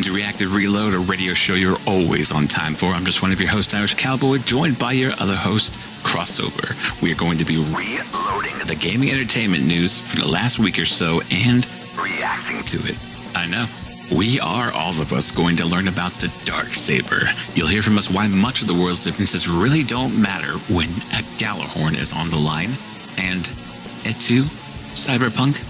to Reactive Reload, a radio show you're always on time for. I'm just one of your hosts, Irish Cowboy, joined by your other host, Crossover. We are going to be reloading the gaming entertainment news for the last week or so and reacting to it. I know. We are, all of us, going to learn about the Dark Saber. You'll hear from us why much of the world's differences really don't matter when a Gjallarhorn is on the line. And at 2, Cyberpunk.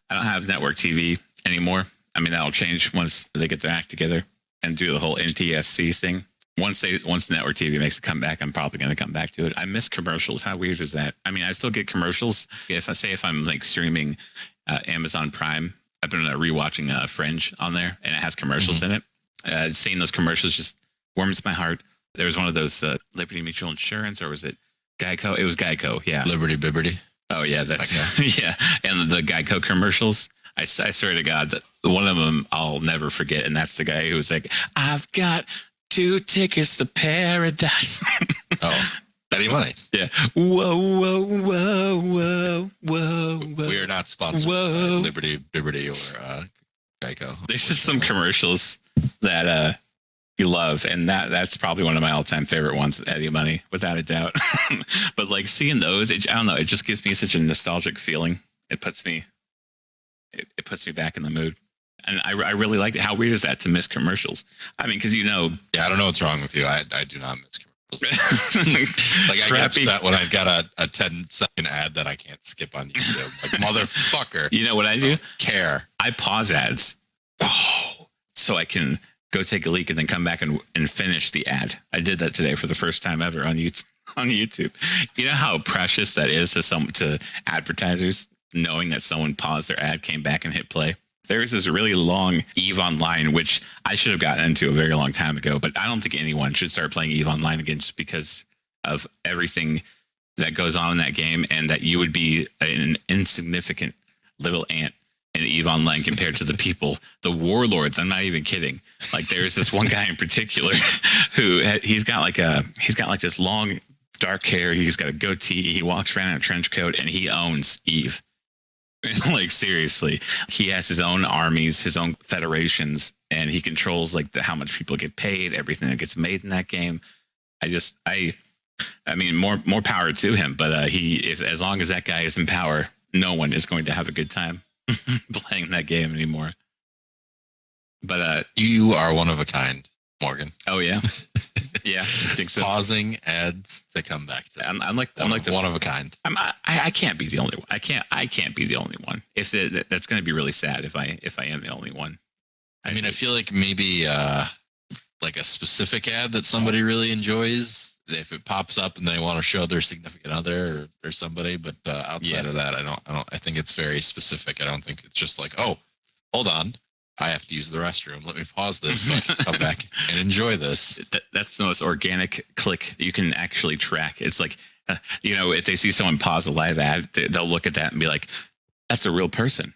I don't have network TV anymore. I mean, that'll change once they get their act together and do the whole NTSC thing. Once network TV makes a comeback, I'm probably going to come back to it. I miss commercials. How weird is that? I mean, I still get commercials. If I'm like streaming Amazon Prime, I've been rewatching Fringe on there, and it has commercials in it. Seeing those commercials just warms my heart. There was one of those Liberty Mutual Insurance, or was it Geico? It was Geico, yeah. Liberty Bibberty. Oh yeah, that's yeah. And the Geico commercials. I swear to God that one of them I'll never forget, and that's the guy who was like, "I've got 2 tickets to paradise." Oh, Eddie Money. Yeah. Whoa, whoa, whoa, whoa, whoa, whoa. We are not sponsored by Liberty Bibberty or Geico. There's just some commercials that you love, and that's probably one of my all-time favorite ones, Eddie Money, without a doubt. But like seeing those, I don't know, it just gives me such a nostalgic feeling. It puts me back in the mood. And I really like it. How weird is that to miss commercials? I mean, because Yeah, I don't know what's wrong with you. I do not miss commercials. Like, I get upset when I've got a 10-second ad that I can't skip on YouTube. Like, motherfucker. You know what I do? Care. I pause ads. Whoa. So I can go take a leak and then come back and finish the ad. I did that today for the first time ever on YouTube. You know how precious that is to advertisers, knowing that someone paused their ad, came back and hit play. There's this really long EVE Online, which I should have gotten into a very long time ago, but I don't think anyone should start playing EVE Online again just because of everything that goes on in that game, and that you would be an insignificant little ant in EVE Online compared to the people, the warlords. I'm not even kidding. Like, there's this one guy in particular who he's got like this long dark hair. He's got a goatee. He walks around in a trench coat, and he owns EVE. Like, seriously, he has his own armies, his own federations, and he controls like how much people get paid, everything that gets made in that game. I mean, more power to him. But as long as that guy is in power, no one is going to have a good time playing that game anymore. But you are one of a kind, Morgan. Oh yeah. Yeah, I think so. Pausing ads to come back to. I'm like the one of a kind. I can't be the only one. I can't be the only one. If that's going to be really sad if I am the only one. I mean, I feel like maybe like a specific ad that somebody really enjoys, if it pops up and they want to show their significant other or somebody. But outside of that, I don't. I think it's very specific. I don't think it's just like, oh, hold on, I have to use the restroom. Let me pause this so I can come back and enjoy this. That's the most organic click you can actually track. It's like, if they see someone pause a live ad, they'll look at that and be like, that's a real person.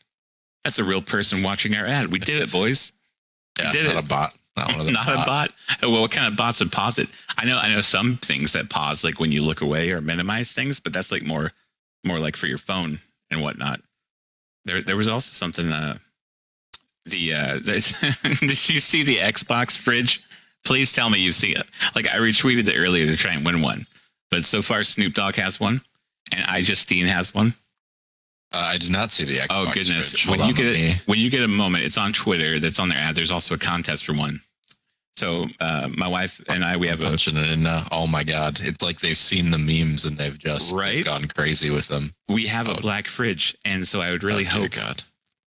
That's a real person watching our ad. We did it, boys. Yeah, we did not it. A bot. Not one of them. Not a bot. Well, what kind of bots would pause it? I know some things that pause, like when you look away or minimize things, but that's like more like for your phone and whatnot. There was also something. Did you see the Xbox fridge? Please tell me you've seen it. Like, I retweeted it earlier to try and win one, but so far Snoop Dogg has one, and iJustine has one. I did not see the Xbox. Oh goodness! Fridge. When you get a moment, it's on Twitter. That's on their ad. There's also a contest for one. So my wife and we have punching it in. Oh my God! It's like they've seen the memes and they've just gone crazy with them. We have a black fridge, and so I would really hope. God.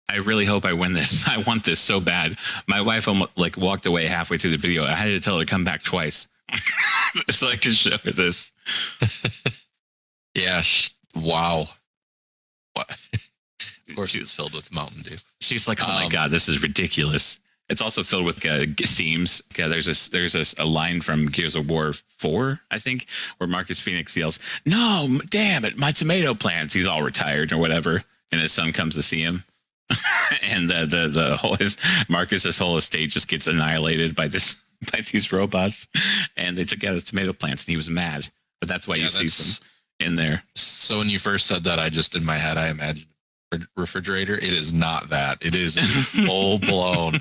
I really hope I win this. I want this so bad. My wife almost walked away halfway through the video. I had to tell her to come back twice so I could show her this. Yeah. Wow. What? Of course, it's filled with Mountain Dew. She's like, "Oh my God, this is ridiculous." It's also filled with themes. Yeah, there's a line from Gears of War 4, I think, where Marcus Phoenix yells, "No, damn it, my tomato plants." He's all retired or whatever, and his son comes to see him. and the whole Marcus's whole estate just gets annihilated by these robots, and they took out his tomato plants, and he was mad. But that's why you see some in there. So when you first said that, I just in my head I imagined a refrigerator. It is not that. It is full blown.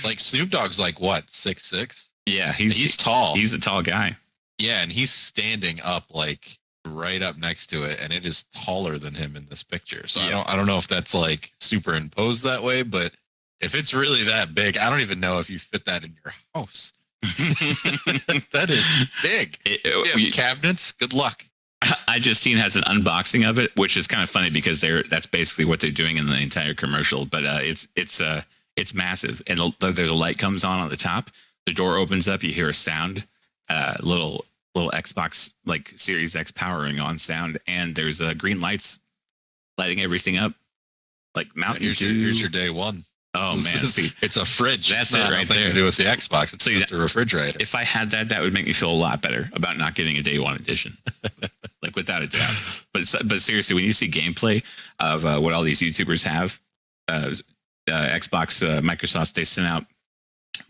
Like Snoop Dogg's like what, 6'6"? Yeah, he's tall. He's a tall guy. Yeah, and he's standing up like right up next to it, and it is taller than him in this picture. So I don't know if that's like superimposed that way, but if it's really that big, I don't even know if you fit that in your house. That is big. You have cabinets. Good luck. I Just Seen has an unboxing of it, which is kind of funny because that's basically what they're doing in the entire commercial. But it's massive, and there's a light comes on the top. The door opens up. You hear a sound, little Xbox like Series X powering on sound, and there's green lights lighting everything up. Like Mountain Dew. Here's your day one. Oh man, see, it's a fridge. That's it right there. To do with the Xbox. It's just a refrigerator. If I had that would make me feel a lot better about not getting a day one edition, like without a doubt. But seriously, when you see gameplay of what all these YouTubers have, Xbox, Microsoft, they sent out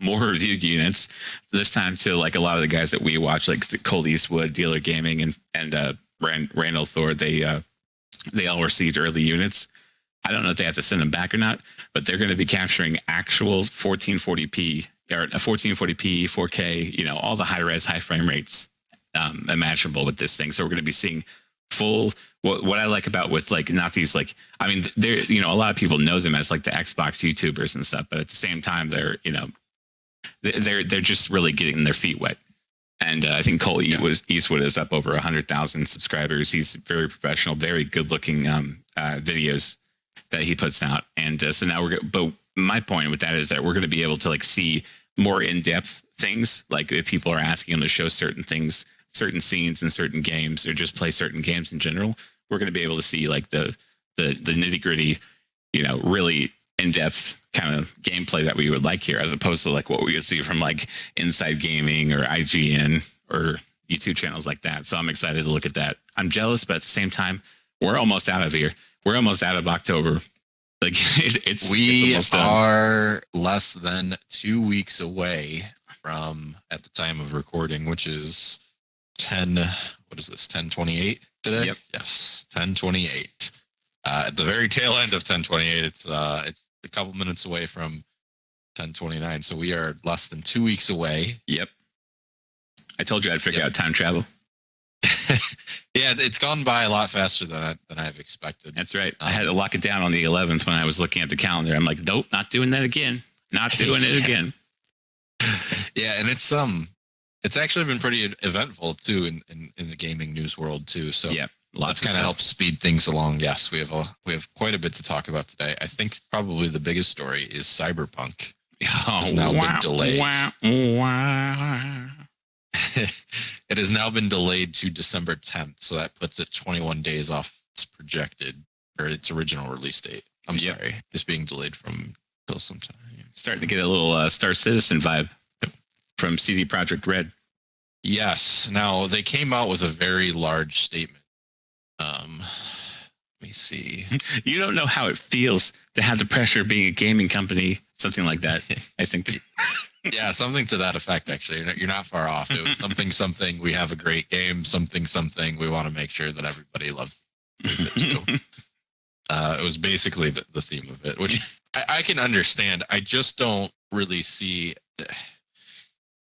more reviewed units this time to like a lot of the guys that we watch, like Cold Eastwood, Dealer Gaming, and Randall Thor. They all received early units. I don't know if they have to send them back or not, but they're going to be capturing actual 1440p or 1440p, 4K, all the high res, high frame rates imaginable with this thing. So we're going to be seeing full. What I like about with like not these like, I mean, they're a lot of people know them as like the Xbox YouTubers and stuff, but at the same time they're they're just really getting their feet wet. And I think Cole Eastwood is up over 100,000 subscribers. He's very professional, very good looking videos that he puts out. And so now but my point with that is that we're going to be able to like see more in-depth things. Like if people are asking him to show certain things, certain scenes in certain games, or just play certain games in general, we're going to be able to see like the nitty gritty, really in-depth kind of gameplay that we would like here, as opposed to like what we would see from like Inside Gaming or IGN or YouTube channels like that. So I'm excited to look at that. I'm jealous, but at the same time, we're almost out of here. We're almost out of October. Like it's almost done. Are less than 2 weeks away from at the time of recording, which is 10:28 today. Yep. Yes, 10:28. At the very tail end of 10:28, it's a couple minutes away from 10:29. So we are less than 2 weeks away. Yep. I told you I'd figure out time travel. Yeah, it's gone by a lot faster than I've expected. That's right. I had to lock it down on the 11th when I was looking at the calendar. I'm like, nope, not doing that again. Not doing it again. Yeah, and it's actually been pretty eventful too in the gaming news world too. So yeah, lots kind of helps speed things along. Yes, we have quite a bit to talk about today. I think probably the biggest story is Cyberpunk. Has now been delayed. It has now been delayed to December 10th, so that puts it 21 days off its projected or its original release date. I'm sorry, it's being delayed from till sometime. Starting to get a little Star Citizen vibe from CD Projekt Red. Yes. Now they came out with a very large statement. Let me see. You don't know how it feels to have the pressure of being a gaming company, something like that. I think. Yeah, something to that effect. Actually, you're not far off. It was something. We have a great game. Something. We want to make sure that everybody loves it too. It was basically the theme of it, which I can understand. I just don't really see.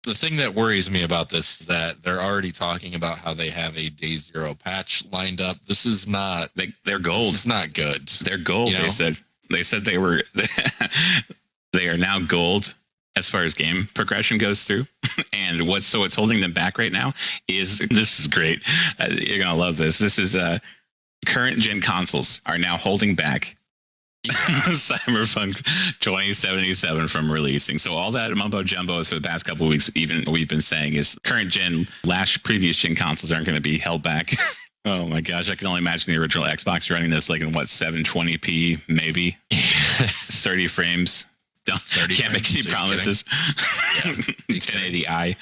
The thing that worries me about this is that they're already talking about how they have a day zero patch lined up. This is not. They're gold. This is not good. They're gold. They said they were. They are now gold as far as game progression goes through. And what's holding them back right now is, this is great. You're going to love this. This is current gen consoles are now holding back Cyberpunk 2077 from releasing. So all that mumbo jumbo for the past couple of weeks, even we've been saying, is current gen previous gen consoles aren't going to be held back. Oh my gosh, I can only imagine the original Xbox running this like in 720p, maybe 30 frames. Can't make any promises. Yeah, 1080i.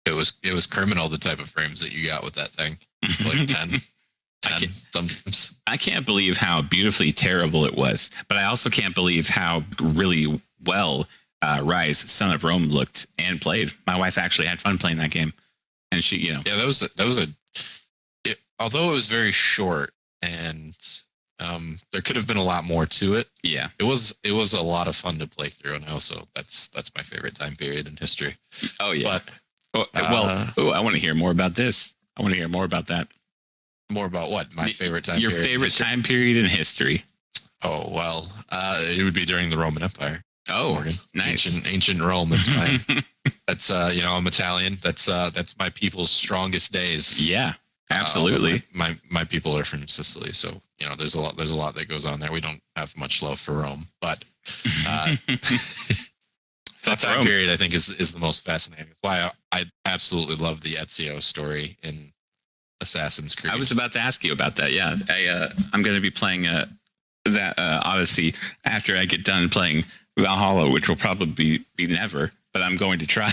It was criminal, the type of frames that you got with that thing. Like 10. 10 sometimes. I can't believe how beautifully terrible it was, but I also can't believe how really well Rise, Son of Rome looked and played. My wife actually had fun playing that game, and she, Yeah, that was although it was very short and there could have been a lot more to it. Yeah, it was a lot of fun to play through, and also that's my favorite time period in history. Oh yeah. But I want to hear more about this. I want to hear more about that. More about what? My favorite time. Your period favorite time period in history. Oh well, it would be during the Roman Empire. Oh, Morgan. nice. Ancient Rome. That's my. That's I'm Italian. That's my people's strongest days. Yeah, absolutely. My people are from Sicily, so there's a lot that goes on there. We don't have much love for Rome, but that time period I think is the most fascinating. That's why I absolutely love the Ezio story in Assassin's Creed. I was about to ask you about that. Yeah, I'm going to be playing that Odyssey after I get done playing Valhalla, which will probably be never, but I'm going to try.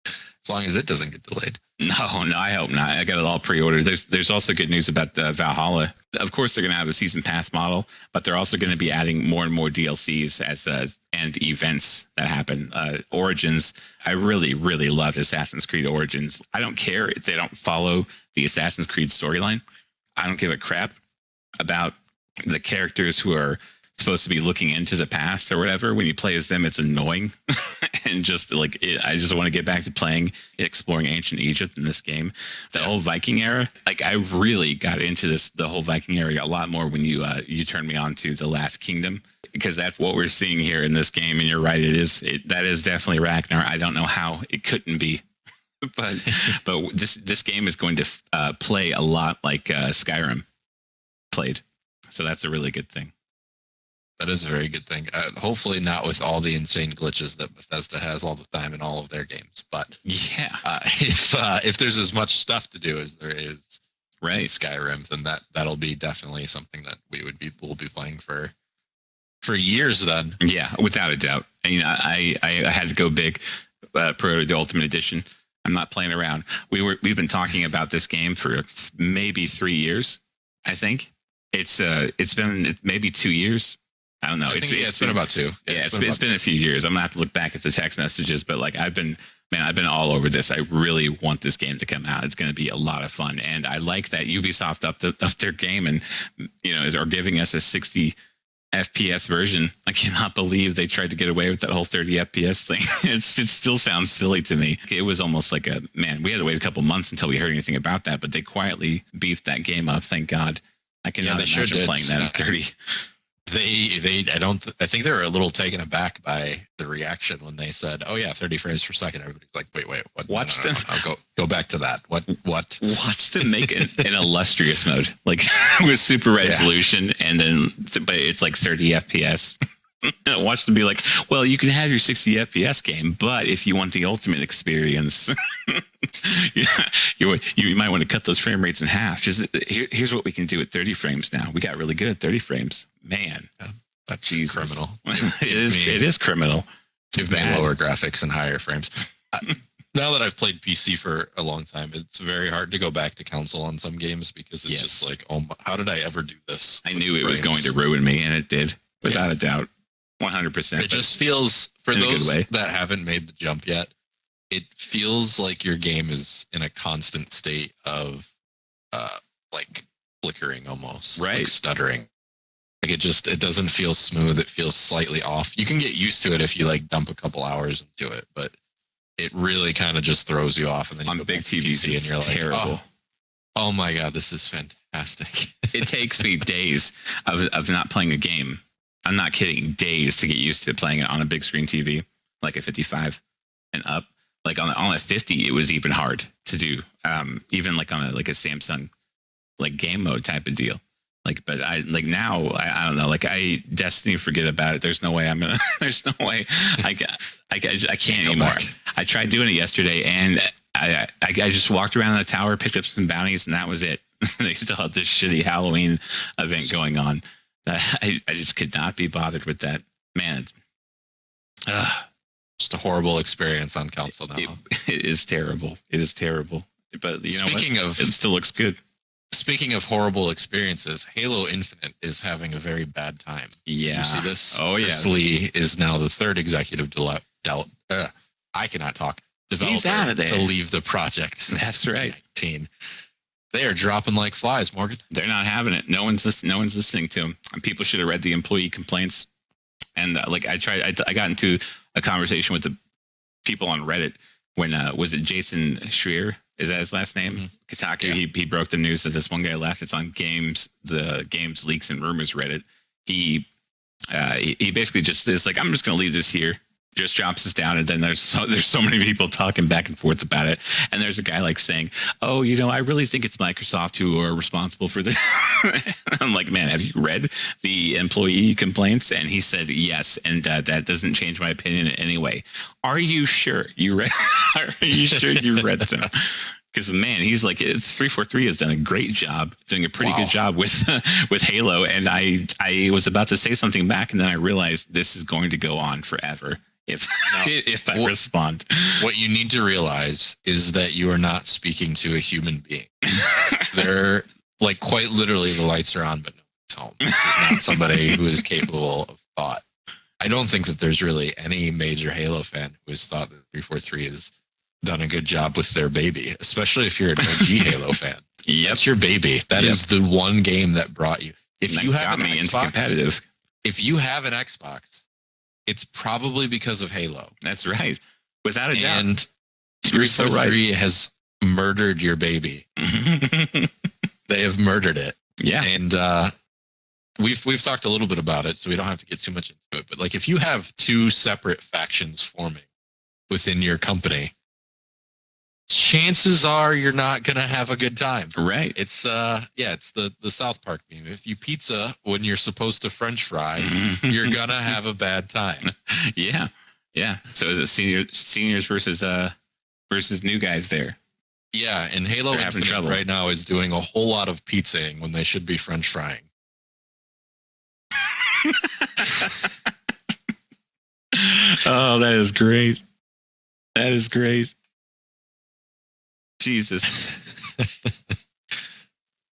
As long as it doesn't get delayed. No, I hope not. I got it all pre-ordered. There's also good news about Valhalla. Of course, they're going to have a season pass model, but they're also going to be adding more and more DLCs and events that happen. Origins, I really, really loved Assassin's Creed Origins. I don't care if they don't follow the Assassin's Creed storyline. I don't give a crap about the characters who are supposed to be looking into the past or whatever. When you play as them, it's annoying. And just I just want to get back to exploring ancient Egypt in this game. The whole Viking era, I really got into the whole Viking era a lot more when you turned me on to the Last Kingdom, because that's what we're seeing here in this game. And you're right, that is definitely Ragnar. I don't know how it couldn't be. but this game is going to play a lot like Skyrim played. So that's a really good thing. That is a very good thing. Hopefully not with all the insane glitches that Bethesda has all the time in all of their games. But yeah, if there's as much stuff to do as there is in Skyrim, then that'll be definitely something that we'll be playing for years. Then, yeah, without a doubt. I had to go big, pro the Ultimate Edition. I'm not playing around. We've been talking about this game for maybe 3 years. I think it's been maybe 2 years. I don't know. It's been about 2. Yeah, it's been a few years. I'm gonna have to look back at the text messages, but I've been all over this. I really want this game to come out. It's going to be a lot of fun, and I like that Ubisoft upped their game and are giving us a 60 FPS version. I cannot believe they tried to get away with that whole 30 FPS thing. It still sounds silly to me. It was almost like we had to wait a couple months until we heard anything about that, but they quietly beefed that game up. Thank God. I cannot imagine playing that at 30. I think they were a little taken aback by the reaction when they said, "Oh yeah, 30 frames per second." Everybody's like, "Wait, what?" Watch them. I'll go back to that. What? Watch them make an illustrious mode, with super resolution, and then but it's 30 FPS. Watch them be like, "Well, you can have your 60 FPS game, but if you want the ultimate experience, you might want to cut those frame rates in half. Just here's what we can do at 30 frames now. We got really good at 30 frames, man. That's Jesus. Criminal. It is criminal. Give me lower graphics and higher frames." Now that I've played PC for a long time, it's very hard to go back to console on some games because it's just how did I ever do this? I knew it was going to ruin me, and it did, without a doubt. 100%. It just feels, for those that haven't made the jump yet, it feels like your game is in a constant state of flickering almost, stuttering. It doesn't feel smooth. It feels slightly off. You can get used to it if you dump a couple hours into it, but it really kind of just throws you off. And then you on go big back to TVs, PC and you're terrible. Oh my God, this is fantastic. It takes me days of not playing a game. I'm not kidding. Days to get used to playing it on a big screen TV, like a 55 and up. On a 50, it was even hard to do. Even on a Samsung game mode type of deal. But now I don't know. Destiny, forget about it. There's no way there's no way I can't anymore. I tried doing it yesterday, and I just walked around the tower, picked up some bounties, and that was it. They still had this shitty Halloween event going on. I just could not be bothered with that, man. Just a horrible experience on console now. It is terrible. It is terrible. But Speaking of, it still looks good. speaking of horrible experiences, Halo Infinite is having a very bad time. Yeah. You see this? Oh, yeah. Chris Lee is now the third executive I cannot talk. He's out of there. To leave the project since That's right. 2019. They are dropping like flies, Morgan. They're not having it. No one's listening to them. And people should have read the employee complaints. And like I got into a conversation with the people on Reddit when was it Jason Schreier? Is that his last name? Mm-hmm. Kotaku. Yeah. He broke the news that this one guy left. It's on the games leaks and rumors Reddit. He basically just is like, I'm just going to leave this here. Just drops this down, and then there's so many people talking back and forth about it, and there's a guy like saying, "Oh, I really think it's Microsoft who are responsible for this." I'm like, man, have you read the employee complaints? And he said yes, and that doesn't change my opinion in any way. Are you sure you read? Are you sure you read them? Because man, he's like, it's 343 has done a great job, doing a pretty good job with Halo, and I was about to say something back, and then I realized this is going to go on forever. If I respond. What you need to realize is that you are not speaking to a human being. They're like quite literally the lights are on, but no one's home. This is not somebody who is capable of thought. I don't think that there's really any major Halo fan who has thought that 343 has done a good job with their baby, especially if you're an OG Halo fan. Yep. That's your baby. That is the one game that brought you. If you have an Xbox, if you have an Xbox, it's probably because of Halo. That's right. Without a doubt. And 343 has murdered your baby. They have murdered it. Yeah. And we've talked a little bit about it, so we don't have to get too much into it. But like if you have two separate factions forming within your company, chances are you're not going to have a good time. Right. It's it's the South Park meme. If you pizza when you're supposed to French fry, you're going to have a bad time. Yeah. Yeah. So is it seniors versus new guys there? Yeah, and Halo Infinite right now is doing a whole lot of pizzaing when they should be French frying. Oh, that is great. That is great. Jesus.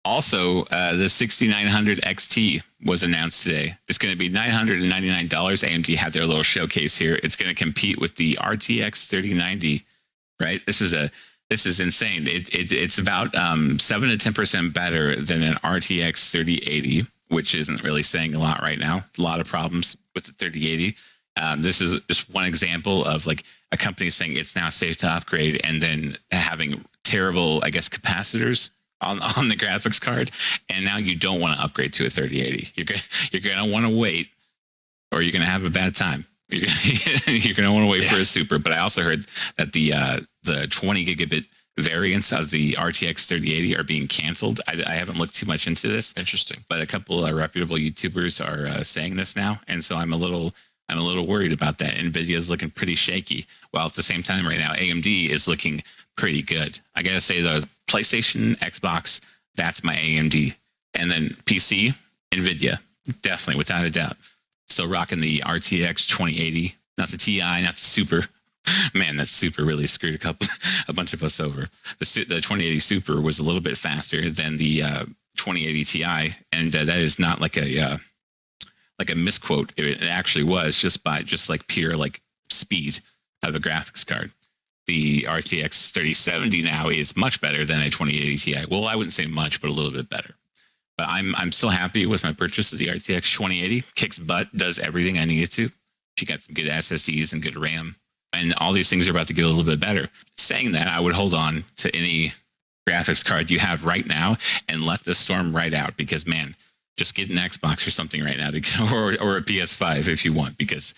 Also, the 6900 XT was announced today. It's going to be $999. AMD had their little showcase here. It's going to compete with the RTX 3090, right? This is insane. It's about 7 to 10% better than an RTX 3080, which isn't really saying a lot right now. A lot of problems with the 3080. This is just one example of like a company saying it's now safe to upgrade and then having terrible, I guess, capacitors on the graphics card. And now you don't want to upgrade to a 3080. You're going to want to wait, or you're going to have a bad time. You're going to want to wait for a super. But I also heard that the 20 gigabit variants of the RTX 3080 are being canceled. I haven't looked too much into this. Interesting. But a couple of reputable YouTubers are saying this now. And so I'm a little worried about that. NVIDIA is looking pretty shaky, while at the same time right now, AMD is looking pretty good. I got to say, the PlayStation, Xbox, that's my AMD. And then PC, NVIDIA, definitely, without a doubt. Still rocking the RTX 2080, not the TI, not the Super. Man, that Super really screwed a bunch of us over. The 2080 Super was a little bit faster than the 2080 Ti, and that is not like a misquote. It actually was just like pure like speed of a graphics card. The RTX 3070 now is much better than a 2080 Ti. Well, I wouldn't say much, but a little bit better. But I'm still happy with my purchase of the RTX 2080. Kicks butt, does everything I needed to. She got some good SSDs and good RAM, and all these things are about to get a little bit better. Saying that, I would hold on to any graphics card you have right now and let the storm ride out, because man, just get an Xbox or something right now, or a PS5 if you want, because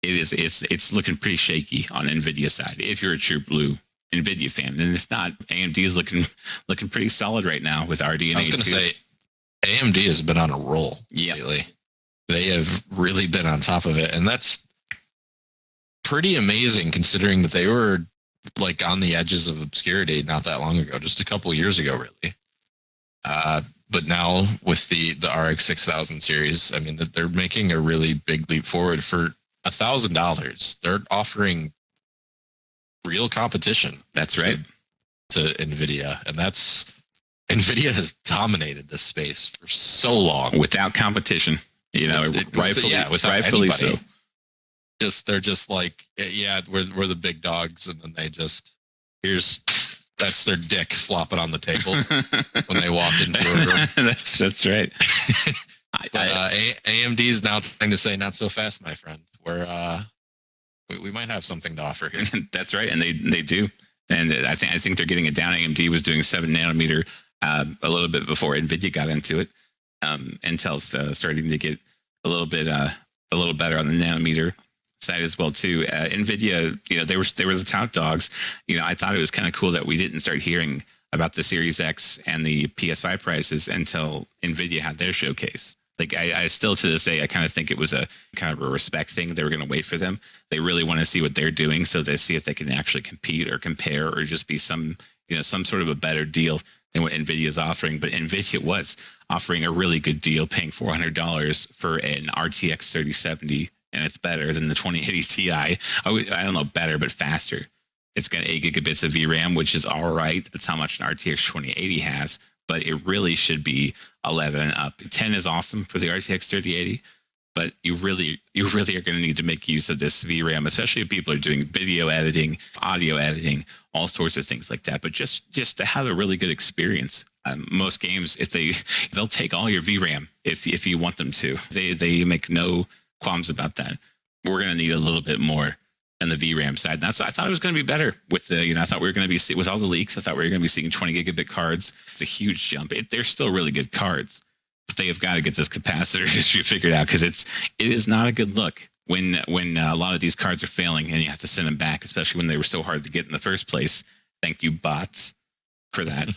it's looking pretty shaky on NVIDIA side if you're a true blue NVIDIA fan. And if not, AMD is looking pretty solid right now with RDNA. I was going to say AMD has been on a roll lately. They have really been on top of it, and that's pretty amazing considering that they were like on the edges of obscurity not that long ago, just a couple years ago, really. But now with the RX 6000 series, I mean, they're making a really big leap forward. For $1,000. They're offering real competition. That's right. To NVIDIA. And that's NVIDIA has dominated this space for so long without competition. Rightfully so. They're just like, yeah, we're the big dogs, and then that's their dick flopping on the table when they walk into a room. That's right. AMD's now trying to say, not so fast, my friend. We might have something to offer here. That's right, and they do. And I think they're getting it down. AMD was doing 7 nanometer a little bit before NVIDIA got into it. Intel's starting to get a little better on the nanometer side as well too. NVIDIA, they were the top dogs. I thought it was kind of cool that we didn't start hearing about the Series X and the PS5 prices until NVIDIA had their showcase. Like I still to this day, I kind of think it was a kind of a respect thing. They were going to wait for them. They really want to see what they're doing, so they see if they can actually compete or compare or just be some sort of a better deal than what NVIDIA is offering. But NVIDIA was offering a really good deal, paying $400 for an RTX 3070, and it's better than the 2080 Ti. I don't know, better, but faster. It's got 8 gigabits of VRAM, which is all right. That's how much an RTX 2080 has, but it really should be 11 and up. 10 is awesome for the RTX 3080, but you really are going to need to make use of this VRAM, especially if people are doing video editing, audio editing, all sorts of things like that. But just to have a really good experience. Most games, they'll take all your VRAM if you want them to. They make no qualms about that. We're going to need a little bit more on the VRAM side. And I thought it was going to be better with I thought we were going to be, with all the leaks, I thought we were going to be seeing 20 gigabit cards. It's a huge jump. They're still really good cards, but they have got to get this capacitor issue figured out, because it is not a good look when a lot of these cards are failing and you have to send them back, especially when they were so hard to get in the first place. Thank you, bots, for that.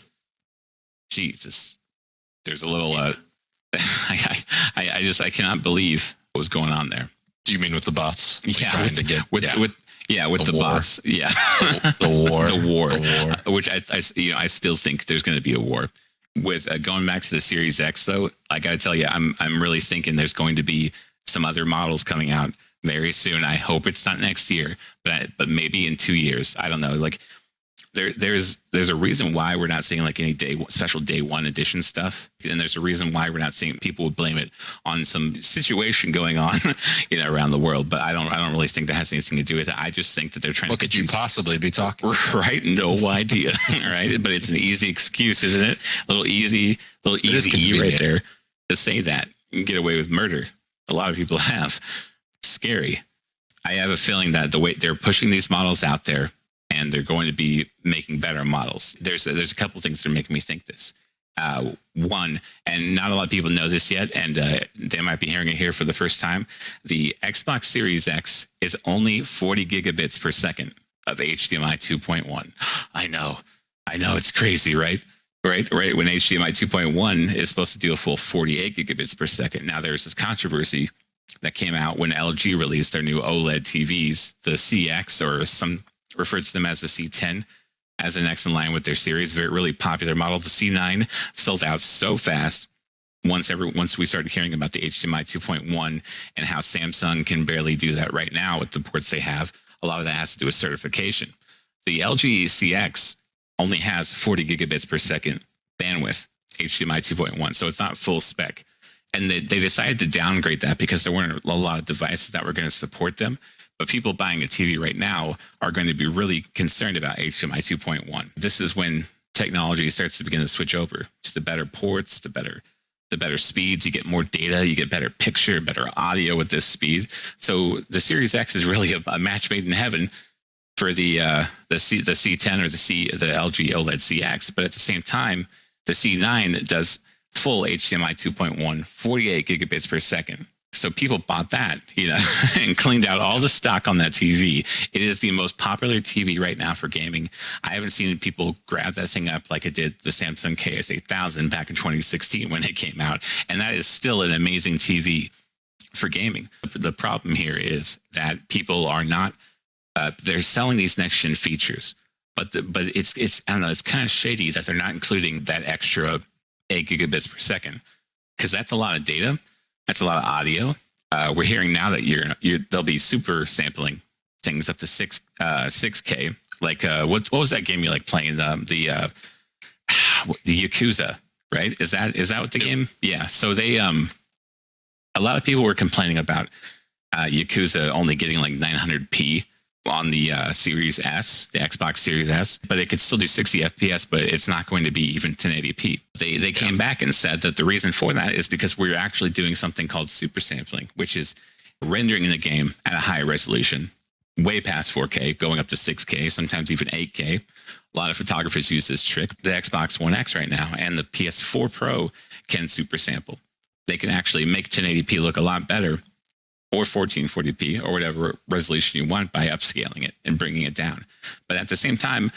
Jesus. There's a little, I cannot believe what was going on there. Do you mean with the bots? Yeah, with the bots. Yeah, the war. Which I still think there's going to be a war. With going back to the Series X, though, I got to tell you, I'm really thinking there's going to be some other models coming out very soon. I hope it's not next year, but maybe in 2 years. I don't know. Like there's a reason why we're not seeing like any special day one edition stuff, and there's a reason why we're not seeing. People would blame it on some situation going on, around the world. But I don't really think that has anything to do with it. I just think that they're trying. What could you possibly be talking? Right? No idea. Right? But it's an easy excuse, isn't it? A little easy right there to say that you can get away with murder. A lot of people have. It's scary. I have a feeling that the way they're pushing these models out there, and they're going to be making better models. There's a couple of things that are making me think this. One, and not a lot of people know this yet, and they might be hearing it here for the first time. The Xbox Series X is only 40 gigabits per second of HDMI 2.1. I know, it's crazy, right? Right. When HDMI 2.1 is supposed to do a full 48 gigabits per second. Now, there's this controversy that came out when LG released their new OLED TVs, the CX, or some referred to them as the C10, as the next in line with their series. Very really popular model. The C9 sold out so fast once we started hearing about the HDMI 2.1 and how Samsung can barely do that right now with the ports they have. A lot of that has to do with certification. The LG CX only has 40 gigabits per second bandwidth, HDMI 2.1, so it's not full spec. And they decided to downgrade that because there weren't a lot of devices that were going to support them. But people buying a TV right now are going to be really concerned about HDMI 2.1. This is when technology starts to begin to switch over to the better ports, the better speeds. You get more data, you get better picture, better audio with this speed. So the Series X is really a match made in heaven for the C10 or the LG OLED CX. But at the same time, the C9 does full HDMI 2.1, 48 gigabits per second. So people bought that, and cleaned out all the stock on that TV. It is the most popular TV right now for gaming. I haven't seen people grab that thing up like it did the Samsung KS8000 back in 2016 when it came out. And that is still an amazing TV for gaming. The problem here is that people are not, they're selling these next gen features, but it's I don't know, it's kind of shady that they're not including that extra 8 gigabits per second, because that's a lot of data. That's a lot of audio. We're hearing now that they'll be super sampling things up to 6K. Like what was that game you like playing? the Yakuza, right? Is that what the game? Yeah. So they a lot of people were complaining about Yakuza only getting like 900p on the Series S, the Xbox Series S, but it could still do 60 FPS, but it's not going to be even 1080p. They came back and said that the reason for that is because we're actually doing something called super sampling, which is rendering the game at a high resolution, way past 4K, going up to 6K, sometimes even 8K. A lot of photographers use this trick. The Xbox One X right now and the PS4 Pro can super sample. They can actually make 1080p look a lot better, or 1440p, or whatever resolution you want, by upscaling it and bringing it down. But at the same time,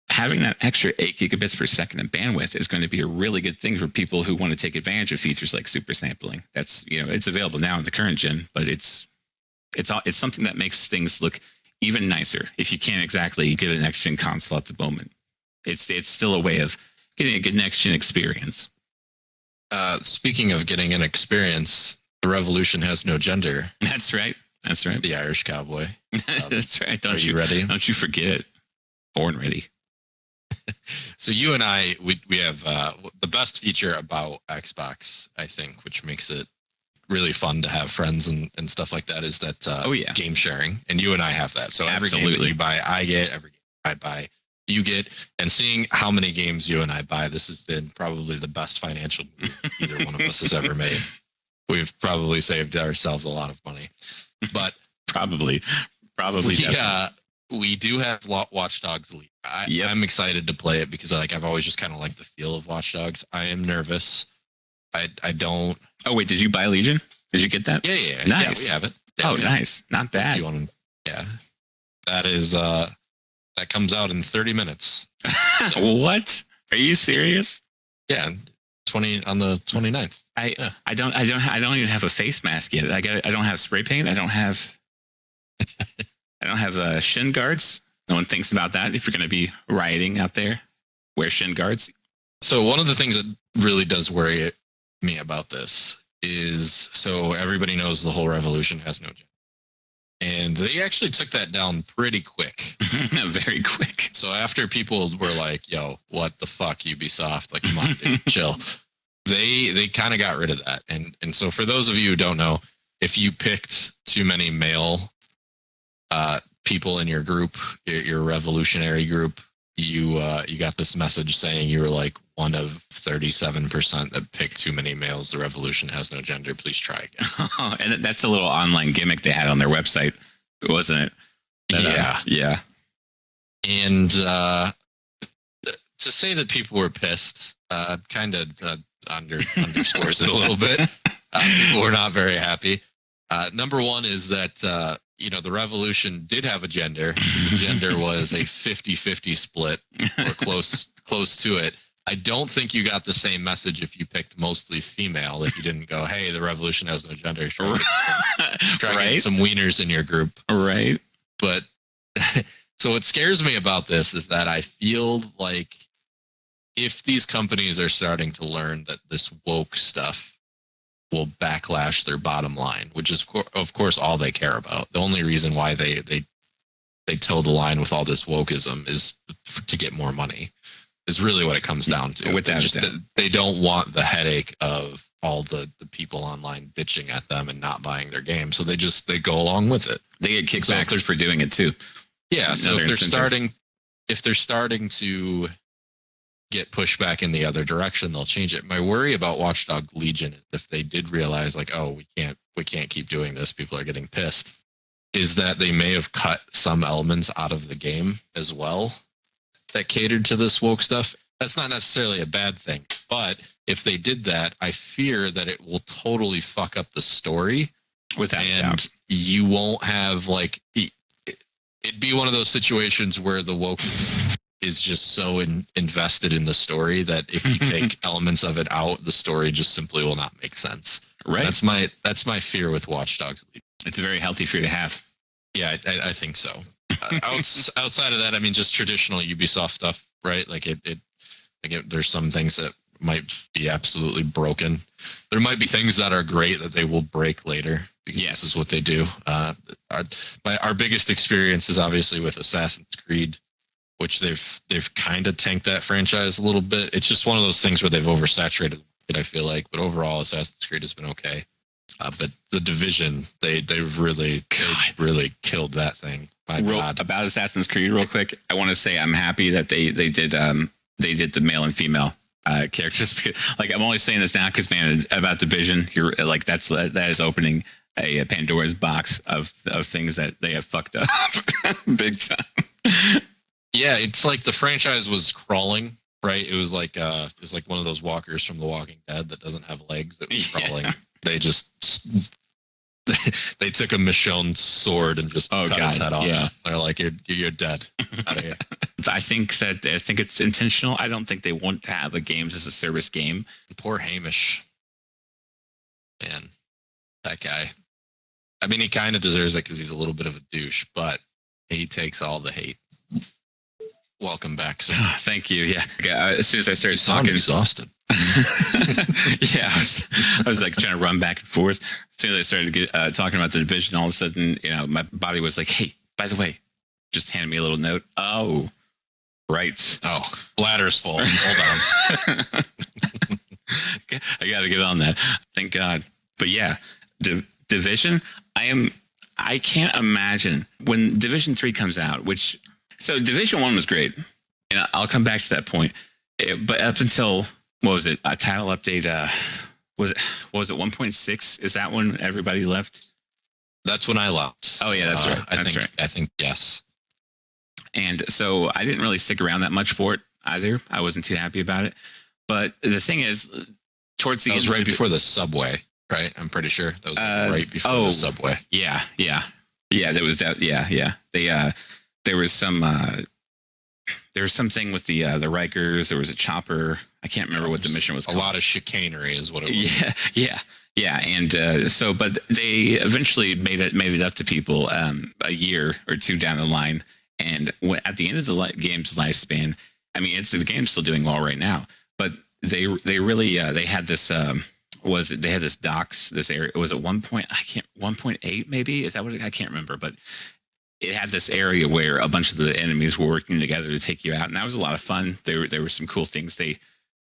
having that extra 8 gigabits per second of bandwidth is going to be a really good thing for people who want to take advantage of features like super sampling. That's, it's available now in the current gen, but it's something that makes things look even nicer if you can't exactly get a next gen console at the moment. It's still a way of getting a good next gen experience. Speaking of getting an experience, the revolution has no gender. That's right. The Irish cowboy. That's right. Are you ready? Don't you forget. Born ready. So you and I, we have the best feature about Xbox, I think, which makes it really fun to have friends and stuff like that, is that game sharing. And you and I have that. So every game that you buy, I get. Every game I buy, you get. And seeing how many games you and I buy, this has been probably the best financial move either one of us has ever made. We've probably saved ourselves a lot of money. But probably. We do have Watch Dogs League. I'm excited to play it because I've always just kind of liked the feel of Watch Dogs. I am nervous. I don't. Oh wait, did you buy Legion? Did you get that? Yeah. Nice. Yeah, we have it. Yeah, nice. Not bad. That is that comes out in 30 minutes. So. What? Are you serious? Yeah, on the 29th. I don't even have a face mask yet. I don't have spray paint. I don't have shin guards. No one thinks about that. If you're going to be rioting out there, wear shin guards. So one of the things that really does worry me about this is, so everybody knows the whole revolution has no gender. And they actually took that down pretty quick. Very quick. So after people were like, yo, what the fuck, Ubisoft? Like, come on, dude, chill. They kind of got rid of that. And so for those of you who don't know, if you picked too many male people in your group, your revolutionary group, you got this message saying you were like one of 37% that picked too many males. The revolution has no gender. Please try again. And that's a little online gimmick they had on their website, wasn't it? Yeah. And to say that people were pissed kind of underscores it a little bit. People were not very happy. Number one is that the revolution did have a gender. The gender was a 50-50 split, or close to it. I don't think you got the same message if you picked mostly female. If you didn't go, hey, the revolution has no gender. Try getting some wieners in your group. Right. But so what scares me about this is that I feel like if these companies are starting to learn that this woke stuff will backlash their bottom line, which is of course all they care about. The only reason why they toe the line with all this wokeism is to get more money, is really what it comes down to. They don't want the headache of all the people online bitching at them and not buying their game. So they go along with it. They get kickbacks for doing it too. Yeah. So if they're starting to get pushed back in the other direction, they'll change it. My worry about Watchdog Legion is if they did realize like, oh, we can't keep doing this, people are getting pissed, is that they may have cut some elements out of the game as well that catered to this woke stuff. That's not necessarily a bad thing, but if they did that, I fear that it will totally fuck up the story. Without doubt. You won't have like, it'd be one of those situations where the woke is just so invested in the story that if you take elements of it out, the story just simply will not make sense. Right. That's my fear with Watch Dogs. It's a very healthy fear to have. Yeah, I think so. Outside of that, I mean, just traditional Ubisoft stuff, right? Like there's some things that might be absolutely broken. There might be things that are great that they will break later because this is what they do. Our biggest experience is obviously with Assassin's Creed. which they've kind of tanked that franchise a little bit. It's just one of those things where they've oversaturated it, I feel like. But overall, Assassin's Creed has been okay. But the Division, they really killed that thing. My God. About Assassin's Creed, real quick, I want to say I'm happy that they did the male and female characters. Because, like, I'm only saying this now because, man, about Division, you're like that is opening a Pandora's box of things that they have fucked up big time. Yeah, it's like the franchise was crawling, right? It was like one of those walkers from The Walking Dead that doesn't have legs. It was crawling. They just they took a Michonne sword and just cut its head off. Yeah. They're like, you're dead. Out of here. I think it's intentional. I don't think they want to have a games as a service game. Poor Hamish. Man, that guy. I mean, he kind of deserves it because he's a little bit of a douche, but he takes all the hate. Welcome back, sir. Thank you. Yeah. As soon as I started talking, exhausted. Yeah, I was like trying to run back and forth. As soon as I started talking about the Division, all of a sudden, my body was like, "Hey, by the way," just handed me a little note. Oh, right. Oh, bladder's full. Hold on. I got to get on that. Thank God. But yeah, Division. I can't imagine when Division 3 comes out. So Division 1 was great, and I'll come back to that point. But up until, what was it? A title update. Was it 1.6? Is that when everybody left? That's when I left. Oh yeah, that's right. I think yes. And so I didn't really stick around that much for it either. I wasn't too happy about it. But the thing is, towards the end, was right before the subway, right? I'm pretty sure that was right before the subway. Yeah. There was that. Yeah. There was some. There was something with the Rikers. There was a chopper. I can't remember what the mission was called. A lot of chicanery is what it was. Yeah. And but they eventually made it up to people a year or two down the line. And at the end of the game's lifespan, I mean, the game's still doing well right now. But they really they had this they had this docks, this area. Was it 1.8 maybe? Is that what I can't remember, but it had this area where a bunch of the enemies were working together to take you out, and that was a lot of fun. There were some cool things they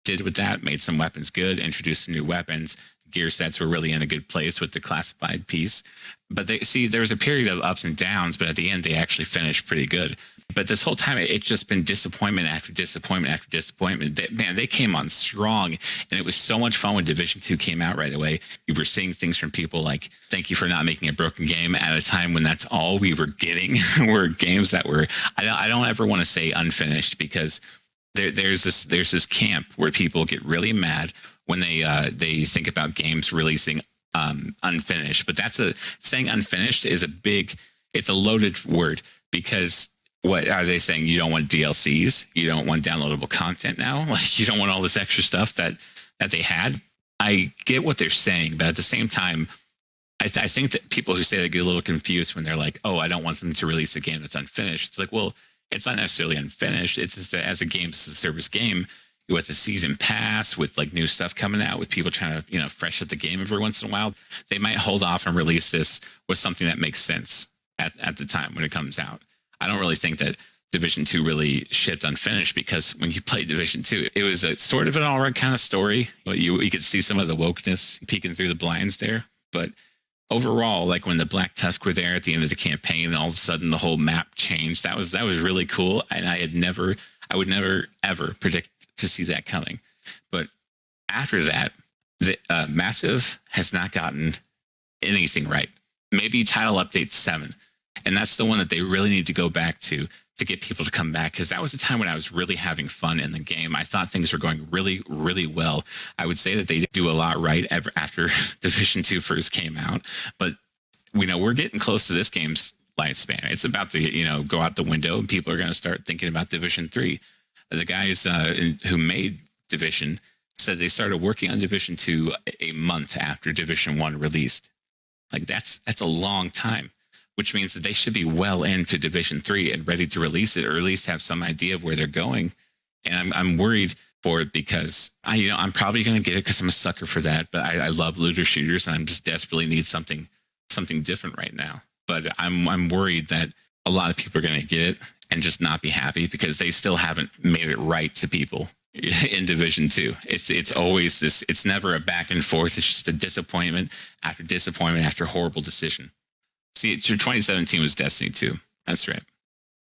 did with that, made some weapons good, introduced some new weapons. Gear sets were really in a good place with the classified piece. But there was a period of ups and downs, but at the end they actually finished pretty good. But this whole time it's just been disappointment after disappointment after disappointment. They came on strong, and it was so much fun when Division 2 came out right away. You were seeing things from people like, "Thank you for not making a broken game," at a time when that's all we were getting were games that were, I don't ever want to say unfinished, because there's this camp where people get really mad when they think about games releasing unfinished. But saying unfinished is it's a loaded word, because what are they saying? You don't want DLCs, you don't want downloadable content now, like you don't want all this extra stuff that they had. I get what they're saying, but at the same time, I think that people who say they get a little confused when they're like, "Oh, I don't want them to release a game that's unfinished." It's like, well, it's not necessarily unfinished. It's just that as a games as a service game, with a season pass, with like new stuff coming out, with people trying to, fresh up the game every once in a while, they might hold off and release this with something that makes sense at the time when it comes out. I don't really think that Division 2 really shipped unfinished, because when you played Division 2, it was a sort of an all right kind of story. You could see some of the wokeness peeking through the blinds there. But overall, like when the Black Tusk were there at the end of the campaign, and all of a sudden the whole map changed, that was really cool. And I would never ever predict to see that coming. But after that, the Massive has not gotten anything right. Maybe title update 7, and that's the one that they really need to go back to get people to come back, because that was the time when I was really having fun in the game. I thought things were going really, really well. I would say that they do a lot right after Division 2 first came out, but we're getting close to this game's lifespan. It's about to go out the window, and people are going to start thinking about Division 3. The guys who made Division said they started working on Division 2 a month after Division 1 released. Like that's a long time, which means that they should be well into Division 3 and ready to release it, or at least have some idea of where they're going. And I'm worried for it, because I'm probably going to get it because I'm a sucker for that. But I love looter shooters, and I'm just desperately need something different right now. But I'm worried that a lot of people are going to get it, and just not be happy because they still haven't made it right to people in Division 2. It's always this. It's never a back and forth. It's just a disappointment after horrible decision. See, 2017 was Destiny 2. That's right.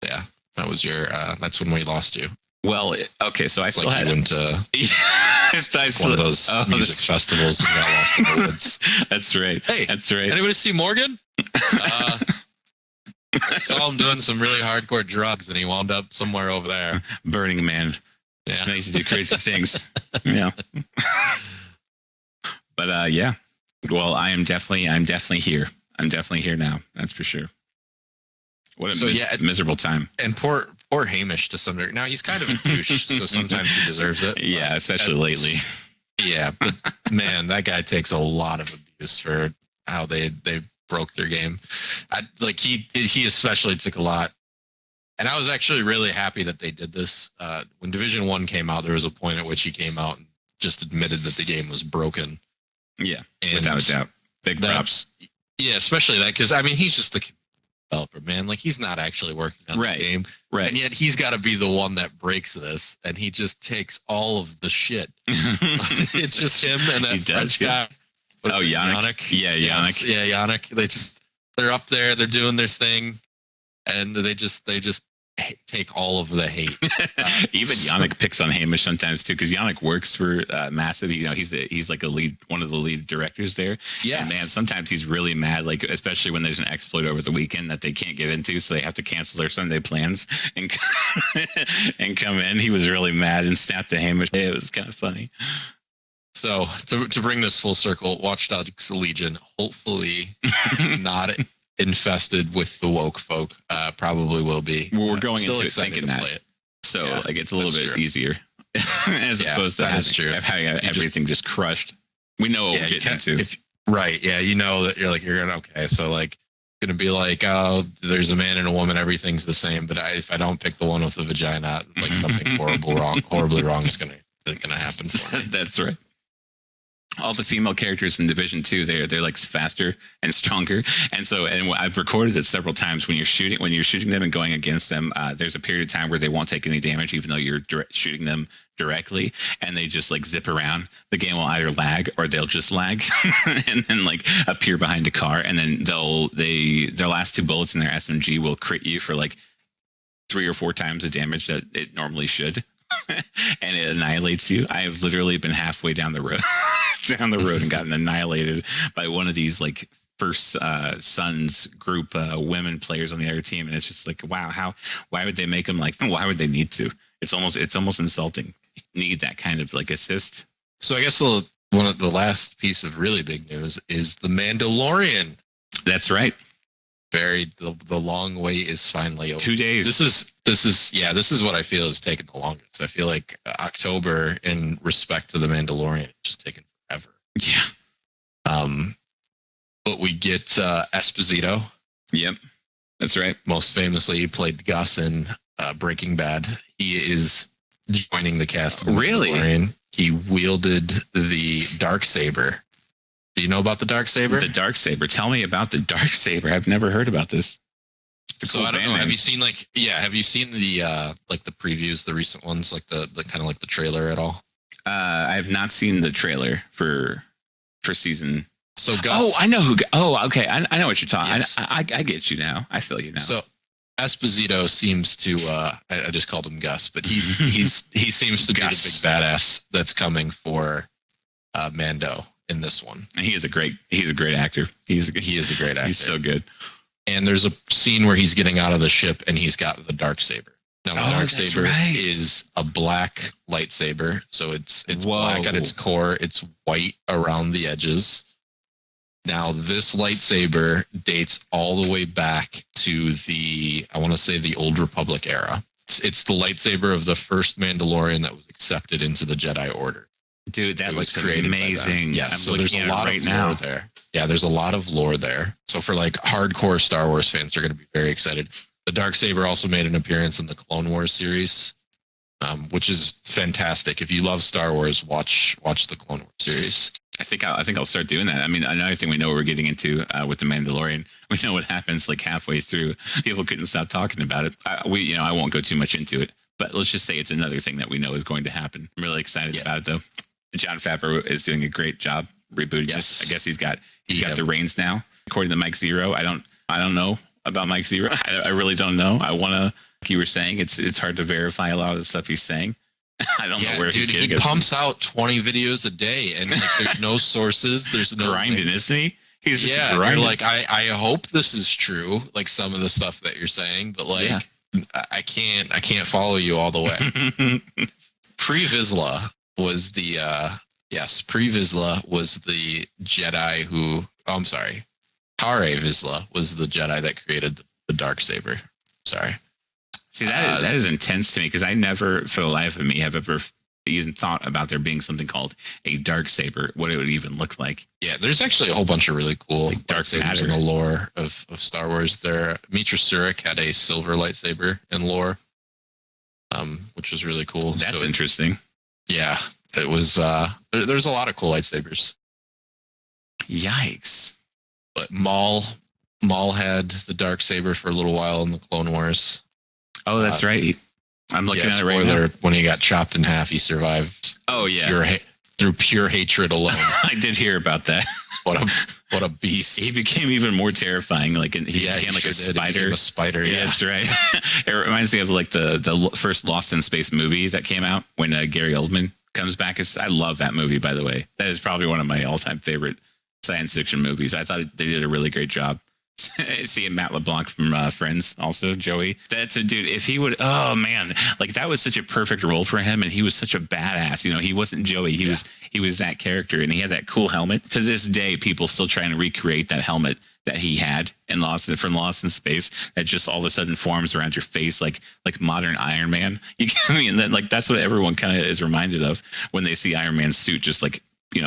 Yeah, that was your. That's when we lost you. Well, okay, so I still like had you went to one of those music festivals and got lost in the woods. That's right. Hey, that's right. Anybody see Morgan? Saw him doing some really hardcore drugs, and he wound up somewhere over there. Burning Man. Yeah, makes you do crazy things. Yeah. But yeah. Well, I'm definitely here. I'm definitely here now. That's for sure. What a miserable time. And poor Hamish to some degree. Now he's kind of a douche, so sometimes he deserves it. Yeah, especially lately. Yeah, but man, that guy takes a lot of abuse for how they broke their game. He especially took a lot. And I was actually really happy that they did this. When Division 1 came out, there was a point at which he came out and just admitted that the game was broken. Yeah, without a doubt. Big props. Yeah, especially that, because I mean, he's just the developer, man. Like, he's not actually working on the game. Right. And yet he's got to be the one that breaks this, and he just takes all of the shit. It's just him and that French guy. Oh, Yannick. Yeah, Yannick. Yeah, Yannick. They're up there, they're doing their thing, and they just take all of the hate. Even Yannick picks on Hamish sometimes too, because Yannick works for Massive. You know, he's like one of the lead directors there. Yeah, man, sometimes he's really mad, like especially when there's an exploit over the weekend that they can't get into, so they have to cancel their Sunday plans and come in. He was really mad and snapped at Hamish. It was kind of funny. So to bring this full circle, Watch Dogs Legion, hopefully not infested with the woke folk. Probably will be. Well, we're going into it thinking that. It. So like it's a little bit easier as opposed to having everything just crushed. We know what we're getting into. Right. Yeah. You know that you're going, okay. So like going to be like, oh, there's a man and a woman. Everything's the same. But if I don't pick the one with the vagina, like something horribly wrong is going to happen for me. That's right. All the female characters in Division 2, they're like faster and stronger, and I've recorded it several times. When you're shooting them and going against them, there's a period of time where they won't take any damage, even though you're shooting them directly, and they just like zip around. The game will either lag or they'll just lag, and then like appear behind a car, and then their last 2 bullets in their SMG will crit you for like 3 or 4 times the damage that it normally should. And it annihilates you. I have literally been halfway down the road and gotten annihilated by one of these like First Sons group women players on the other team, and it's just like, wow, why would they make them like? Why would they need to? It's almost insulting. Need that kind of like assist. So I guess one of the last piece of really big news is the Mandalorian. That's right. The long wait is finally over. 2 days. This is what I feel is taking the longest. I feel like October, in respect to the Mandalorian, just taken forever. Yeah. But we get Esposito. Yep, that's right. Most famously, he played Gus in Breaking Bad. He is joining the cast of the Mandalorian. He wielded the Darksaber. Do you know about the Darksaber? The Darksaber. Tell me about the Darksaber. I've never heard about this. So I don't know. Have you seen the like the previews, the recent ones, like the kind of like the trailer at all? I have not seen the trailer for season. So Gus. Oh, I know who. Oh, okay. I know what you're talking. Yes. I get you now. I feel you now. So Esposito seems to. I just called him Gus, but he seems to be the big badass that's coming for Mando in this one. And he's a great actor. He is a great actor. He's so good. And there's a scene where he's getting out of the ship and he's got the Darksaber. Now, the Darksaber is a black lightsaber. So it's black at its core. It's white around the edges. Now, this lightsaber dates all the way back to the Old Republic era. It's the lightsaber of the first Mandalorian that was accepted into the Jedi Order. Dude, that looks amazing. Yeah, so there's a lot of lore there. Yeah, there's a lot of lore there. So for like hardcore Star Wars fans, they're going to be very excited. The Darksaber also made an appearance in the Clone Wars series, which is fantastic. If you love Star Wars, watch the Clone Wars series. I think I'll start doing that. I mean, another thing we know what we're getting into with the Mandalorian. We know what happens like halfway through. People couldn't stop talking about it. I won't go too much into it, but let's just say it's another thing that we know is going to happen. I'm really excited about it though. John Favreau is doing a great job rebooting this. I guess he's got the reins now. According to Mike Zero, I don't know about Mike Zero. I really don't know. I want to, like you were saying, it's hard to verify a lot of the stuff he's saying. I don't know where he's getting it. He pumps out 20 videos a day, and like, there's no sources. There's no grinding, isn't he? He's just grinding. You're like, I hope this is true. like some of the stuff that you're saying, but like I can't follow you all the way. Pre Vizsla was the Pre Vizsla was the Jedi who. Oh, I'm sorry. Pare Vizsla was the Jedi that created the Darksaber. Sorry. See, that is intense to me because I never, for the life of me, have ever even thought about there being something called a Darksaber, what it would even look like. Yeah, there's actually a whole bunch of really cool like dark lightsabers in the lore of Star Wars. Mitra Surik had a silver lightsaber in lore, which was really cool. That's interesting. Yeah, it was. There's a lot of cool lightsabers. Yikes! But Maul had the Darksaber for a little while in the Clone Wars. Oh, that's right. I'm looking at it right now. When he got chopped in half, he survived. Oh yeah, through pure hatred alone. I did hear about that. What a beast! He became even more terrifying. Like he became like a spider. He became a spider. Yeah, that's right. It reminds me of like the first Lost in Space movie that came out when Gary Oldman comes back. I love that movie, by the way. That is probably one of my all-time favorite science fiction movies. I thought they did a really great job. Seeing Matt LeBlanc from Friends, also Joey. That's a dude. If he would, oh man, like that was such a perfect role for him, and he was such a badass. You know, he wasn't Joey. He was that character, and he had that cool helmet. To this day, people still trying to recreate that helmet that he had in Lost in Space. That just all of a sudden forms around your face, like modern Iron Man. You get me? And then like that's what everyone kind of is reminded of when they see Iron Man's suit just like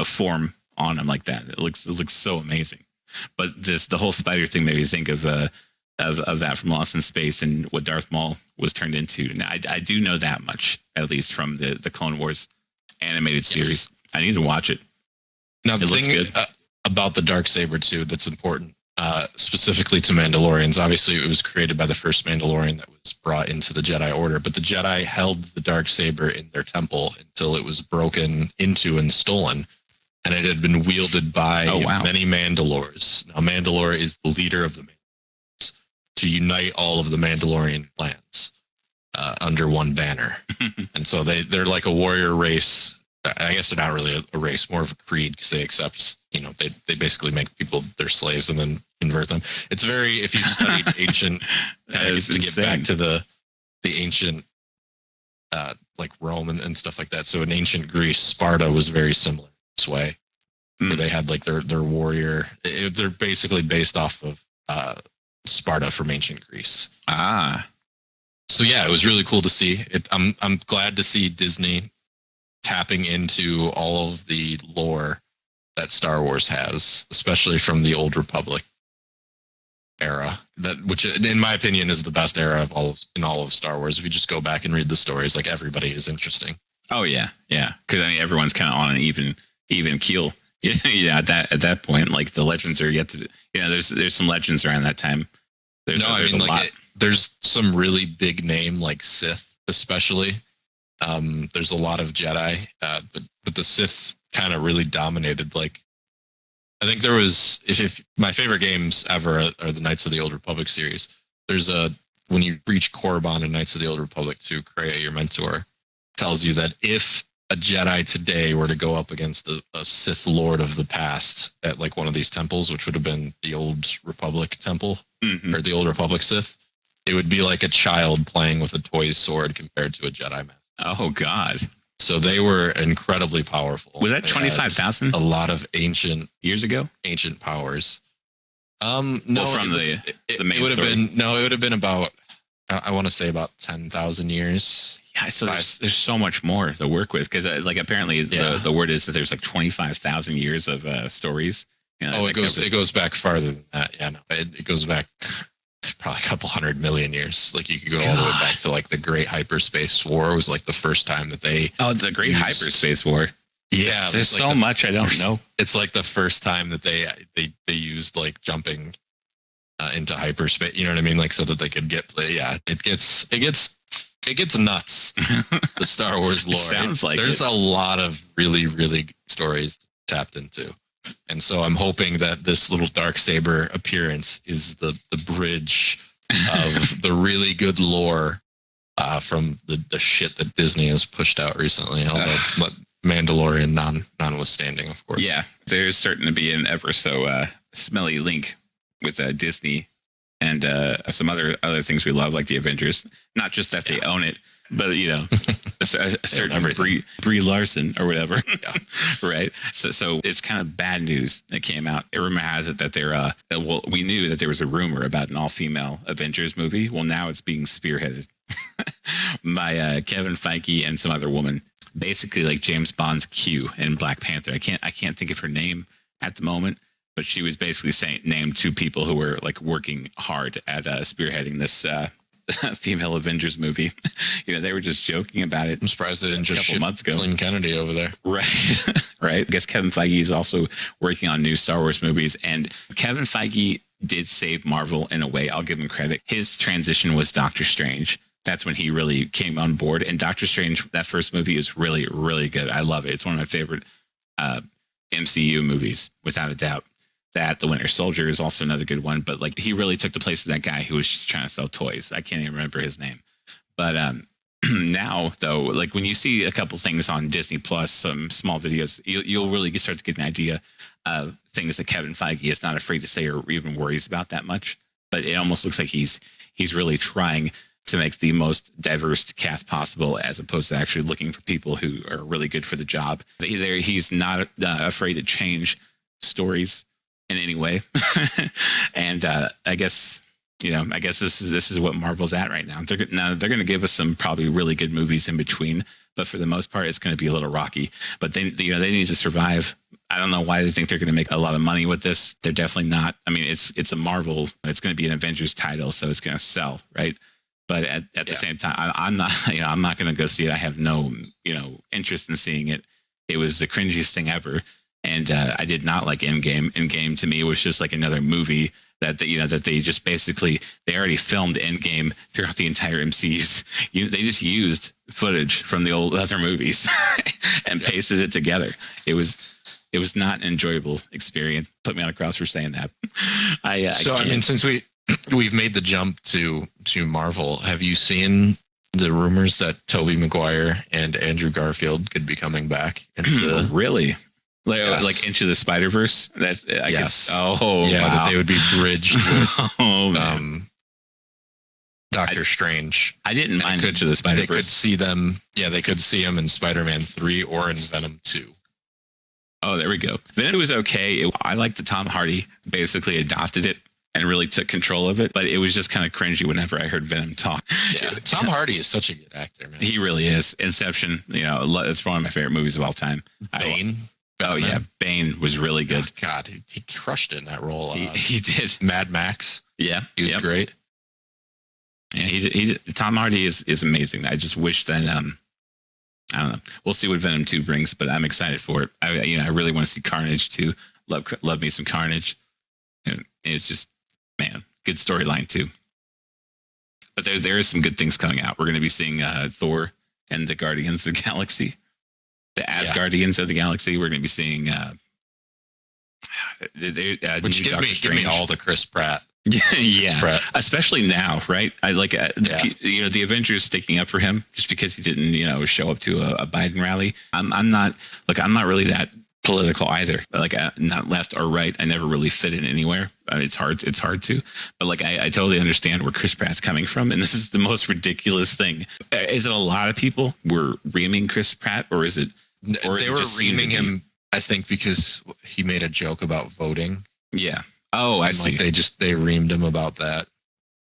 form on him like that. It looks so amazing. But the whole spider thing made me think of that from Lost in Space and what Darth Maul was turned into. And I do know that much, at least from the Clone Wars animated series. I need to watch it. Now, the thing about the Darksaber too that's important, specifically to Mandalorians. Obviously, it was created by the first Mandalorian that was brought into the Jedi Order, but the Jedi held the Darksaber in their temple until it was broken into and stolen. And it had been wielded by many Mandalores. Now, Mandalore is the leader of the Mandalorians to unite all of the Mandalorian clans under one banner. And so they're like a warrior race. I guess they're not really a race, more of a creed, because they accept, they basically make people their slaves and then convert them. It's very, if you studied ancient, to get back to the ancient, like Rome and stuff like that. So in ancient Greece, Sparta was very similar. Way where they had like their warrior. They're basically based off of Sparta from ancient Greece. So yeah, it was really cool to see it. I'm glad to see Disney tapping into all of the lore that Star Wars has, especially from the Old Republic era. Which in my opinion is the best era of all of Star Wars. If you just go back and read the stories, like everybody is interesting. Oh yeah, because I mean everyone's kind of on an even keel. Yeah, at that point, like the legends are yet to. There's some legends around that time. There's a lot. There's some really big name like Sith, especially. There's a lot of Jedi, but the Sith kind of really dominated. Like, I think there was if my favorite games ever are the Knights of the Old Republic series. There's when you reach Korriban in Knights of the Old Republic to Kreia, your mentor, tells you that if a Jedi today were to go up against a Sith Lord of the past at like one of these temples, which would have been the Old Republic temple or the Old Republic Sith, it would be like a child playing with a toy sword compared to a Jedi man. Oh God! So they were incredibly powerful. Was that 25,000? A lot of ancient years ago. Ancient powers. No, well, from the main would story. It would have been about. I want to say about 10,000 years. Yeah, so there's so much more to work with because like apparently the word is that there's like 25,000 years of stories. It goes back farther than that. Yeah, no, it goes back probably a couple 100 million years. Like you could go all the way back to like the Great Hyperspace War was like the first time that they. Oh, the Great Hyperspace War. Yeah, there's so much I don't know. It's like the first time that they used like jumping into hyperspace. You know what I mean? Like so that they could get play. Yeah, it gets nuts. The Star Wars lore. Sounds like there's a lot of really good stories tapped into, and so I'm hoping that this little Darksaber appearance is the bridge of the really good lore from the shit that Disney has pushed out recently. Although Mandalorian notwithstanding, of course. Yeah, there's certain to be an ever so smelly link with Disney and some other things we love, like the Avengers. Not just that they own it, but a certain Brie Larson or whatever, right? So it's kind of bad news that came out. Rumor has it that they're we knew that there was a rumor about an all-female Avengers movie. Well, now it's being spearheaded by Kevin Feige and some other woman, basically like James Bond's Q in Black Panther. I can't think of her name at the moment, but she was basically named two people who were like working hard at spearheading this female Avengers movie. They were just joking about it. I'm surprised they didn't just couple months ago. Flynn Kennedy over there. Right. Right. I guess Kevin Feige is also working on new Star Wars movies, and Kevin Feige did save Marvel in a way. I'll give him credit. His transition was Doctor Strange. That's when he really came on board. And Doctor Strange, that first movie is really, really good. I love it. It's one of my favorite MCU movies, without a doubt. That The Winter Soldier is also another good one. But like he really took the place of that guy who was just trying to sell toys. I can't even remember his name. But now, though, like when you see a couple things on Disney Plus, some small videos, you'll really start to get an idea of things that Kevin Feige is not afraid to say or even worries about that much. But it almost looks like he's really trying to make the most diverse cast possible, as opposed to actually looking for people who are really good for the job. He's not afraid to change stories in any way. And I guess this is what Marvel's at right now. They're going to give us some probably really good movies in between, but for the most part, it's going to be a little rocky. But they need to survive. I don't know why they think they're going to make a lot of money with this. They're definitely not. I mean, it's a Marvel. It's going to be an Avengers title, so it's going to sell, right? But at the same time, I'm not going to go see it. I have no, interest in seeing it. It was the cringiest thing ever. And I did not like Endgame. Endgame to me was just like another movie that they just basically, they already filmed Endgame throughout the entire MCU. They just used footage from the old other movies and pasted it together. It was not an enjoyable experience. Put me on a cross for saying that. I mean, since we've made the jump to Marvel, have you seen the rumors that Tobey Maguire and Andrew Garfield could be coming back into really? Like into the Spider-Verse? That's I guess. Oh, yeah, wow. that they would be bridged with Doctor Strange. I didn't mind Into the Spider-Verse. They could see them. Yeah, they could see him in Spider-Man 3 or in Venom 2. Oh, there we go. Then it was okay. I liked that Tom Hardy basically adopted it and really took control of it, but it was just kind of cringy whenever I heard Venom talk. Yeah, Tom Hardy is such a good actor, man. He really is. Inception, it's one of my favorite movies of all time. Bane. Yeah, Bane was really good. Oh, God, he crushed it in that role. He did. Mad Max. Yeah, he was great. Yeah, he Tom Hardy is amazing. I just wish that I don't know. We'll see what Venom 2 brings, but I'm excited for it. I really want to see Carnage too. Love me some Carnage. And it's just, man, good storyline too. But there is some good things coming out. We're going to be seeing Thor and the Guardians of the Galaxy. The Asgardians of the Galaxy. We're going to be seeing which give me all the Chris Pratt. Yeah, Pratt. Especially now, right? I like the Avengers sticking up for him just because he didn't show up to a Biden rally. I'm not really that political either. Like not left or right. I never really fit in anywhere. It's hard to. But like I totally understand where Chris Pratt's coming from, and this is the most ridiculous thing. Is it a lot of people were reaming Chris Pratt, or is it? Or they were reaming him, I think, because he made a joke about voting. Yeah. Oh, I see. Like they reamed him about that.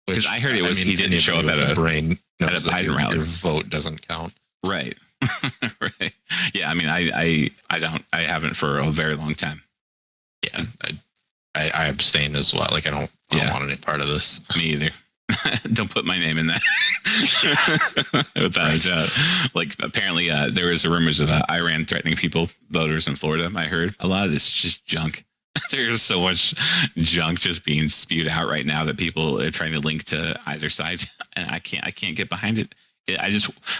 Because I heard he didn't show up at a Biden rally. Your vote doesn't count. Right. Right. Yeah. I mean, I haven't for a very long time. Yeah. I abstain as well. Like I don't want any part of this. Me either. Don't put my name in that. Without a doubt. Like apparently there was rumors of Iran threatening voters in Florida. I heard a lot of this is just junk. There's so much junk just being spewed out right now that people are trying to link to either side, and I can't get behind it.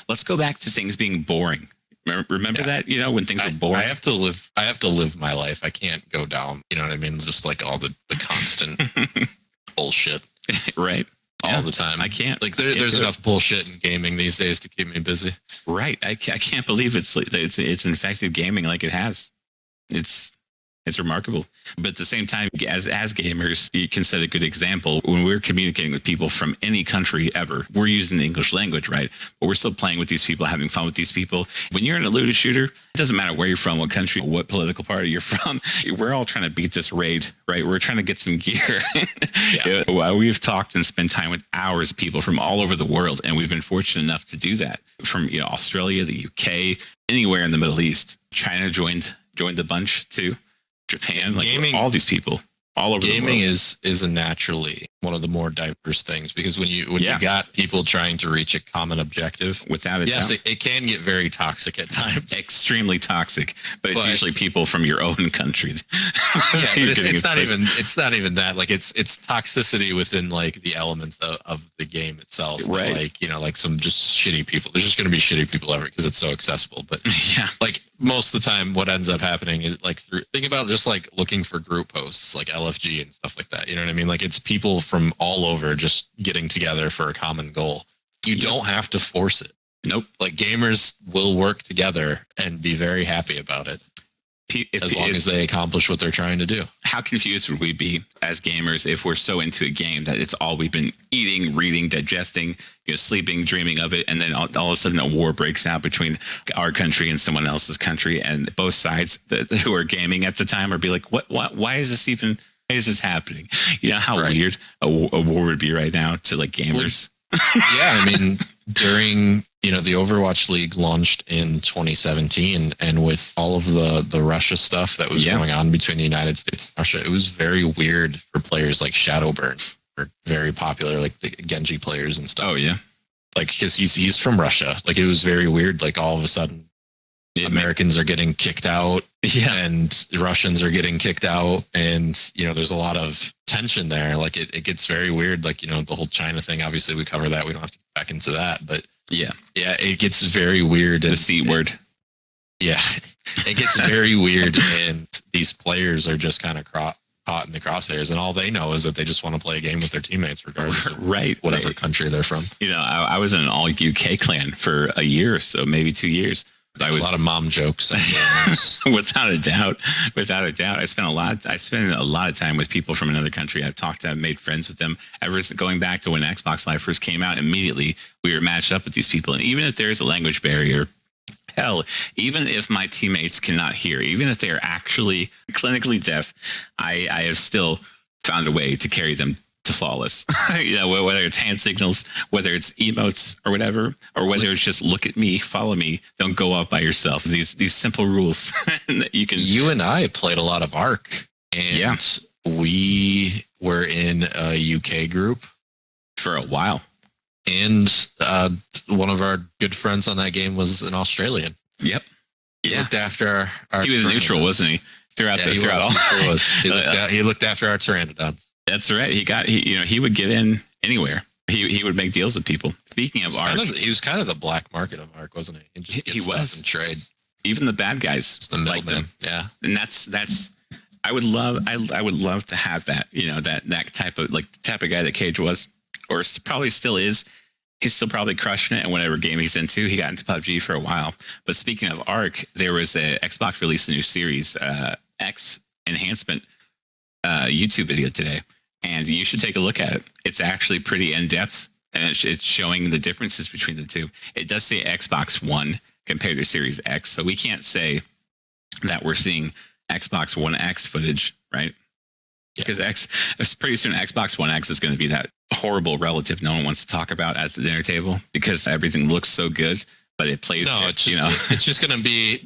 Let's go back to things being boring. Remember that, when things were boring. I have to live my life. I can't go down. You know what I mean? Just like all the constant bullshit, right? All the time. I can't. Like there's enough bullshit in gaming these days to keep me busy. Right. I can't believe it's infected gaming like it has. It's remarkable. But at the same time, as gamers, you can set a good example. When we're communicating with people from any country ever, we're using the English language, right? But we're still playing with these people, having fun with these people. When you're in a looter shooter, it doesn't matter where you're from, what country, what political party you're from. We're all trying to beat this raid, right? We're trying to get some gear. We've talked and spent time with hours of people from all over the world, and we've been fortunate enough to do that. From Australia, the UK, anywhere in the Middle East. China joined the bunch too. Japan, like gaming, all these people all over the world. Gaming is naturally one of the more diverse things, because when you got people trying to reach a common objective, without a doubt, it can get very toxic at times. Extremely toxic, but it's usually people from your own country. It's not even that. Like it's toxicity within like the elements of the game itself. Right. Like, like some just shitty people. There's just going to be shitty people ever because it's so accessible. But like most of the time, what ends up happening is like think about just like looking for group posts like LFG and stuff like that. You know what I mean? Like it's people from all over just getting together for a common goal. You don't have to force it. Nope. Like gamers will work together and be very happy about it. As long as they accomplish what they're trying to do. How confused would we be as gamers if we're so into a game that it's all we've been eating, reading, digesting, sleeping, dreaming of it, and then all of a sudden a war breaks out between our country and someone else's country, and both sides who are gaming at the time are be like, what? Why is this even? Why is this happening? You know how weird a war would be right now to like gamers. Yeah, I mean, during the Overwatch League launched in 2017, and with all of the Russia stuff that was going on between the United States and Russia, it was very weird for players like Shadowburn, who are very popular, like the Genji players and stuff. Oh yeah, like because he's from Russia. Like it was very weird. Like all of a sudden, Americans are getting kicked out, and the Russians are getting kicked out, and there's a lot of tension there. Like it gets very weird. Like the whole China thing. Obviously, we cover that. We don't have to get back into that, but yeah, it gets very weird. The C word. Yeah, it gets very weird, and these players are just kind of caught in the crosshairs, and all they know is that they just want to play a game with their teammates, regardless of whatever country they're from. I was in an all UK clan for a year or so, maybe 2 years. A lot of mom jokes. Without a doubt. I spent a lot of time with people from another country. I've talked to them, made friends with them. Ever going back to when Xbox Live first came out, immediately we were matched up with these people. And even if there's a language barrier, hell, even if my teammates cannot hear, even if they are actually clinically deaf, I have still found a way to carry them to flawless. Whether it's hand signals, whether it's emotes or whatever, or whether it's just look at me, follow me, don't go out by yourself. These simple rules that you can. You and I played a lot of Ark, and we were in a UK group for a while. And one of our good friends on that game was an Australian. Yep. He looked after our He was neutral, wasn't he? Throughout all. He looked after our pteranodons. That's right. He would get in anywhere. He would make deals with people. Speaking of Ark, he was kind of the black market of Ark, wasn't he? He was. And trade. Even the bad guys liked him. Yeah. And that's. I would love to have that. That type of guy that Cage was, or probably still is. He's still probably crushing it in whatever game he's into. He got into PUBG for a while. But speaking of Ark, there was a Xbox released a new series, X Enhancement YouTube video today. And you should take a look at it. It's actually pretty in-depth, and it's showing the differences between the two. It does say Xbox One compared to Series X, so we can't say that we're seeing Xbox One X footage, right? Because pretty soon Xbox One X is going to be that horrible relative no one wants to talk about at the dinner table because everything looks so good, but it plays. No, it's just going to be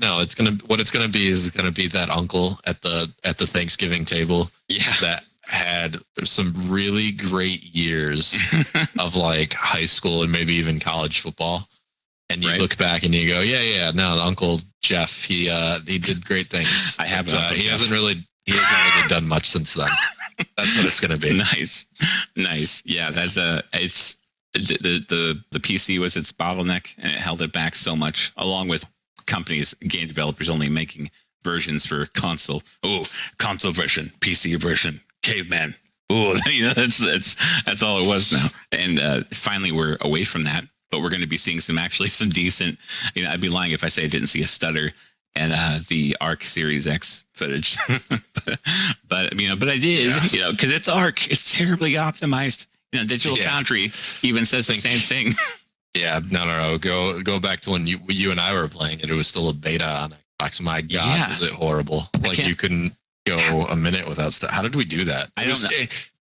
what it's going to be is going to be that uncle at the Thanksgiving table. Yeah. That had some really great years of like high school and maybe even college football. And you look back and you go, no, Uncle Jeff, he did great things. I have, but, he hasn't really done much since then. That's what it's going to be. Nice. Yeah, that's it's the PC was its bottleneck, and it held it back so much, along with companies, game developers only making versions for console. Oh, console version, PC version, caveman. Oh, that's all it was now. And finally, we're away from that. But we're going to be seeing some decent. I'd be lying if I say I didn't see a stutter and the Arc Series X footage. but I did, because it's Arc. It's terribly optimized. Digital Foundry even says the same thing. Yeah, no. Go back to when you and I were playing it. It was still a beta on Xbox. My God, was it horrible? Like you couldn't go a minute without stuff. How did we do that? I don't know.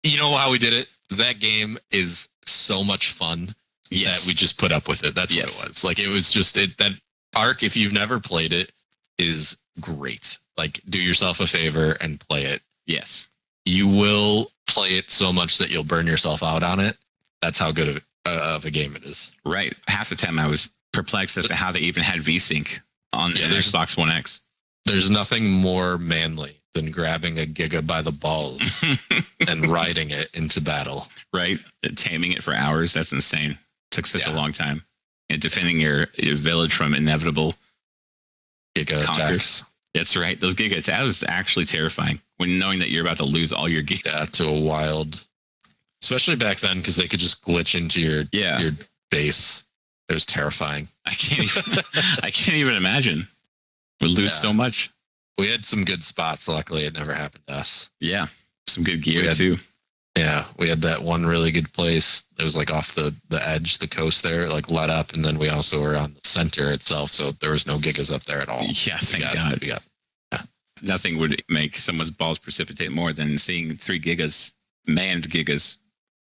You know how we did it? That game is so much fun. That we just put up with it. That's what it was. Like it was just that Arc. If you've never played it, is great. Like do yourself a favor and play it. Yes, you will play it so much that you'll burn yourself out on it. That's how good of a game it is. Right. Half the time I was perplexed as to how they even had VSync on the Xbox One X. There's nothing more manly than grabbing a Giga by the balls and riding it into battle. Right. Taming it for hours. That's insane. Took such a long time. And defending your village from inevitable Giga attacks. That's right. Those Giga attacks, that was actually terrifying when knowing that you're about to lose all your Giga. Yeah, to a wild, especially back then, because they could just glitch into your base. It was terrifying. I can't even imagine. We lose so much. We had some good spots. Luckily, it never happened to us. Yeah. Some good gear too. Yeah, we had that one really good place. It was like off the edge, the coast there, like let up. And then we also were on the center itself. So there was no gigas up there at all. Yeah, thank God. Nothing would make someone's balls precipitate more than seeing 3 gigas, manned gigas,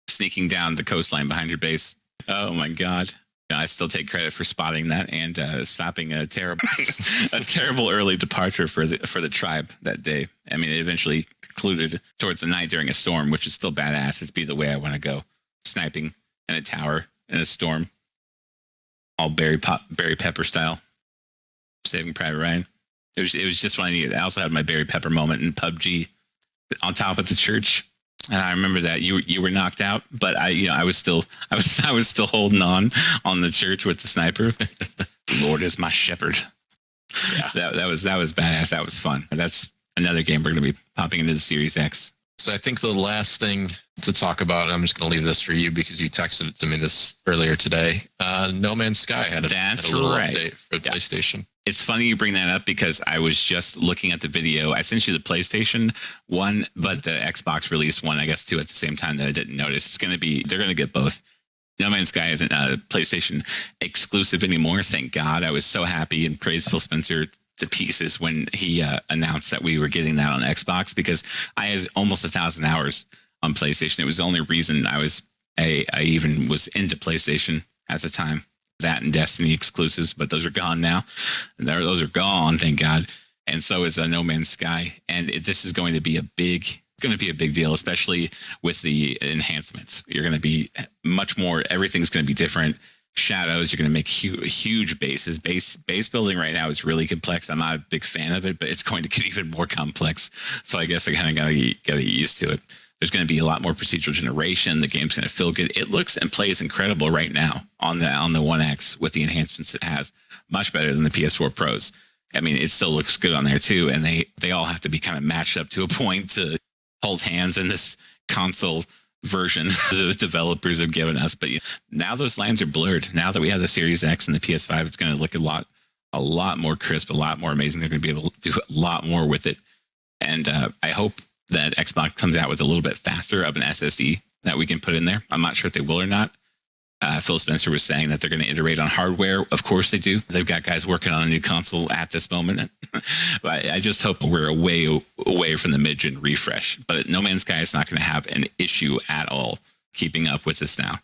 sneaking down the coastline behind your base. Oh my God. I still take credit for spotting that and stopping a terrible early departure for the tribe that day. I mean, it eventually concluded towards the night during a storm, which is still badass. It's be the way I want to go, sniping in a tower in a storm, all Barry Pepper style, Saving Private Ryan. It was just what I needed. I also had my Barry Pepper moment in PUBG on top of the church. And I remember that you were knocked out, but I was still holding on the church with the sniper. Lord is my shepherd. Yeah, that was badass. That was fun. That's another game we're going to be popping into the Series X. So I think the last thing to talk about, I'm just going to leave this for you because you texted it to me this earlier today. No Man's Sky had a little update for PlayStation. It's funny you bring that up because I was just looking at the video. I sent you the PlayStation one, but the Xbox released one, I guess, too, at the same time that I didn't notice. They're going to get both. No Man's Sky isn't a PlayStation exclusive anymore. Thank God. I was so happy and praised Phil Spencer to pieces when he announced that we were getting that on Xbox because I had almost 1,000 hours on PlayStation. It was the only reason I even was into PlayStation at the time. That and Destiny exclusives, but those are gone now. Those are gone, thank God. And so is No Man's Sky. And this is going to be a big deal, especially with the enhancements. You're going to be much more. Everything's going to be different. Shadows. You're going to make huge bases. Base building right now is really complex. I'm not a big fan of it, but it's going to get even more complex. So I guess I kind of got to get used to it. There's going to be a lot more procedural generation. The game's going to feel good. It looks and plays incredible right now on the One X with the enhancements it has. Much better than the PS4 Pros. I mean, it still looks good on there too. And they all have to be kind of matched up to a point to hold hands in this console version the developers have given us. But now those lines are blurred. Now that we have the Series X and the PS5, it's going to look a lot more crisp, a lot more amazing. They're going to be able to do a lot more with it. And I hope that Xbox comes out with a little bit faster of an SSD that we can put in there. I'm not sure if they will or not. Phil Spencer was saying that they're going to iterate on hardware. Of course they do. They've got guys working on a new console at this moment. But I just hope we're away from the mid-gen refresh. But No Man's Sky is not going to have an issue at all keeping up with this now.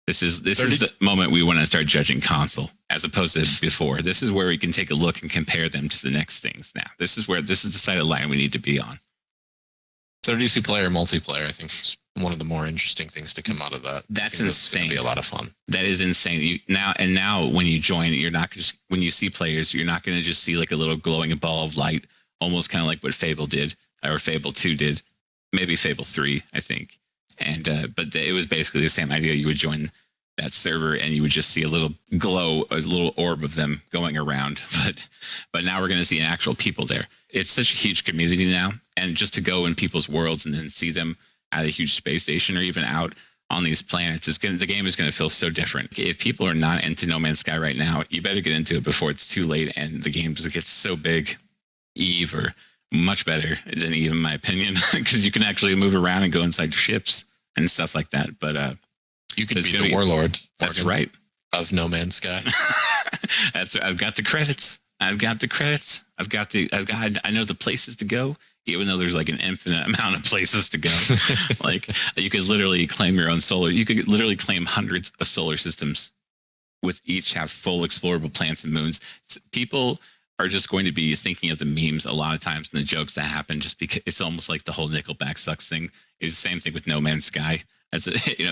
This is the moment we want to start judging console as opposed to before. This is where we can take a look and compare them to the next things now. This is the side of the line we need to be on. 32 player multiplayer, I think, is one of the more interesting things to come out of that. That's insane. It's gonna be a lot of fun. That is insane. Now when you join, you're not just, when you see players, you're not going to just see like a little glowing ball of light, almost kind of like what Fable did, or Fable 2 did, maybe Fable 3, I think. And but it was basically the same idea. You would join that server and you would just see a little glow, a little orb of them going around. But now we're going to see actual people there. It's such a huge community now, and just to go in people's worlds and then see them at a huge space station or even out on these planets, the game is going to feel so different. If people are not into No Man's Sky right now, you better get into it before it's too late and the game just gets so big. Eve, or much better than Eve, in my opinion, because you can actually move around and go inside your ships and stuff like that. But you can be the warlord. That's right. Of No Man's Sky. I've got the credits. I know the places to go, even though there's like an infinite amount of places to go. Like you could literally claim your own you could literally claim hundreds of solar systems with each have full explorable planets and moons. People are just going to be thinking of the memes a lot of times and the jokes that happen, just because it's almost like the whole Nickelback sucks thing. It's the same thing with No Man's Sky.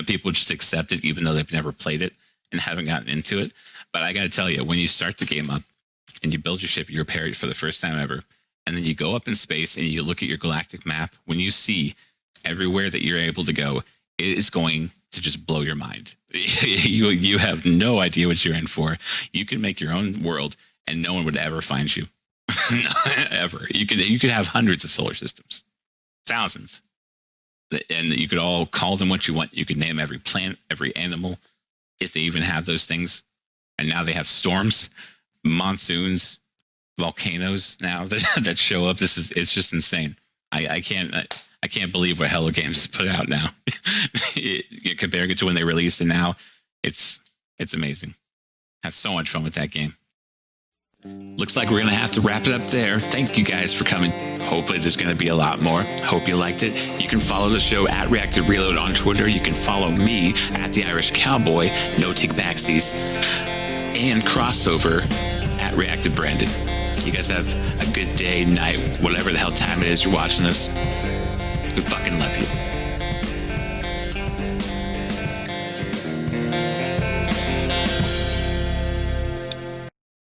People just accept it even though they've never played it and haven't gotten into it. But I got to tell you, when you start the game up and you build your ship, you repair it for the first time ever, and then you go up in space and you look at your galactic map, when you see everywhere that you're able to go, it is going to just blow your mind. You have no idea what you're in for. You can make your own world and no one would ever find you. Ever. You could have hundreds of solar systems, thousands, and you could all call them what you want. You could name every plant, every animal, if they even have those things. And now they have storms, monsoons, volcanoes now that show up. It's just insane. I can't believe what Hello Games put out now. Comparing it to when they released it now, it's amazing. Have so much fun with that game. Looks like we're going to have to wrap it up there. Thank you guys for coming. Hopefully there's going to be a lot more. Hope you liked it. You can follow the show at Reactive Reload on Twitter. You can follow me at The Irish Cowboy, No Take Backsies, and Crossover at Reactive Branded. You guys have a good day, night, whatever the hell time it is you're watching this. We fucking love you.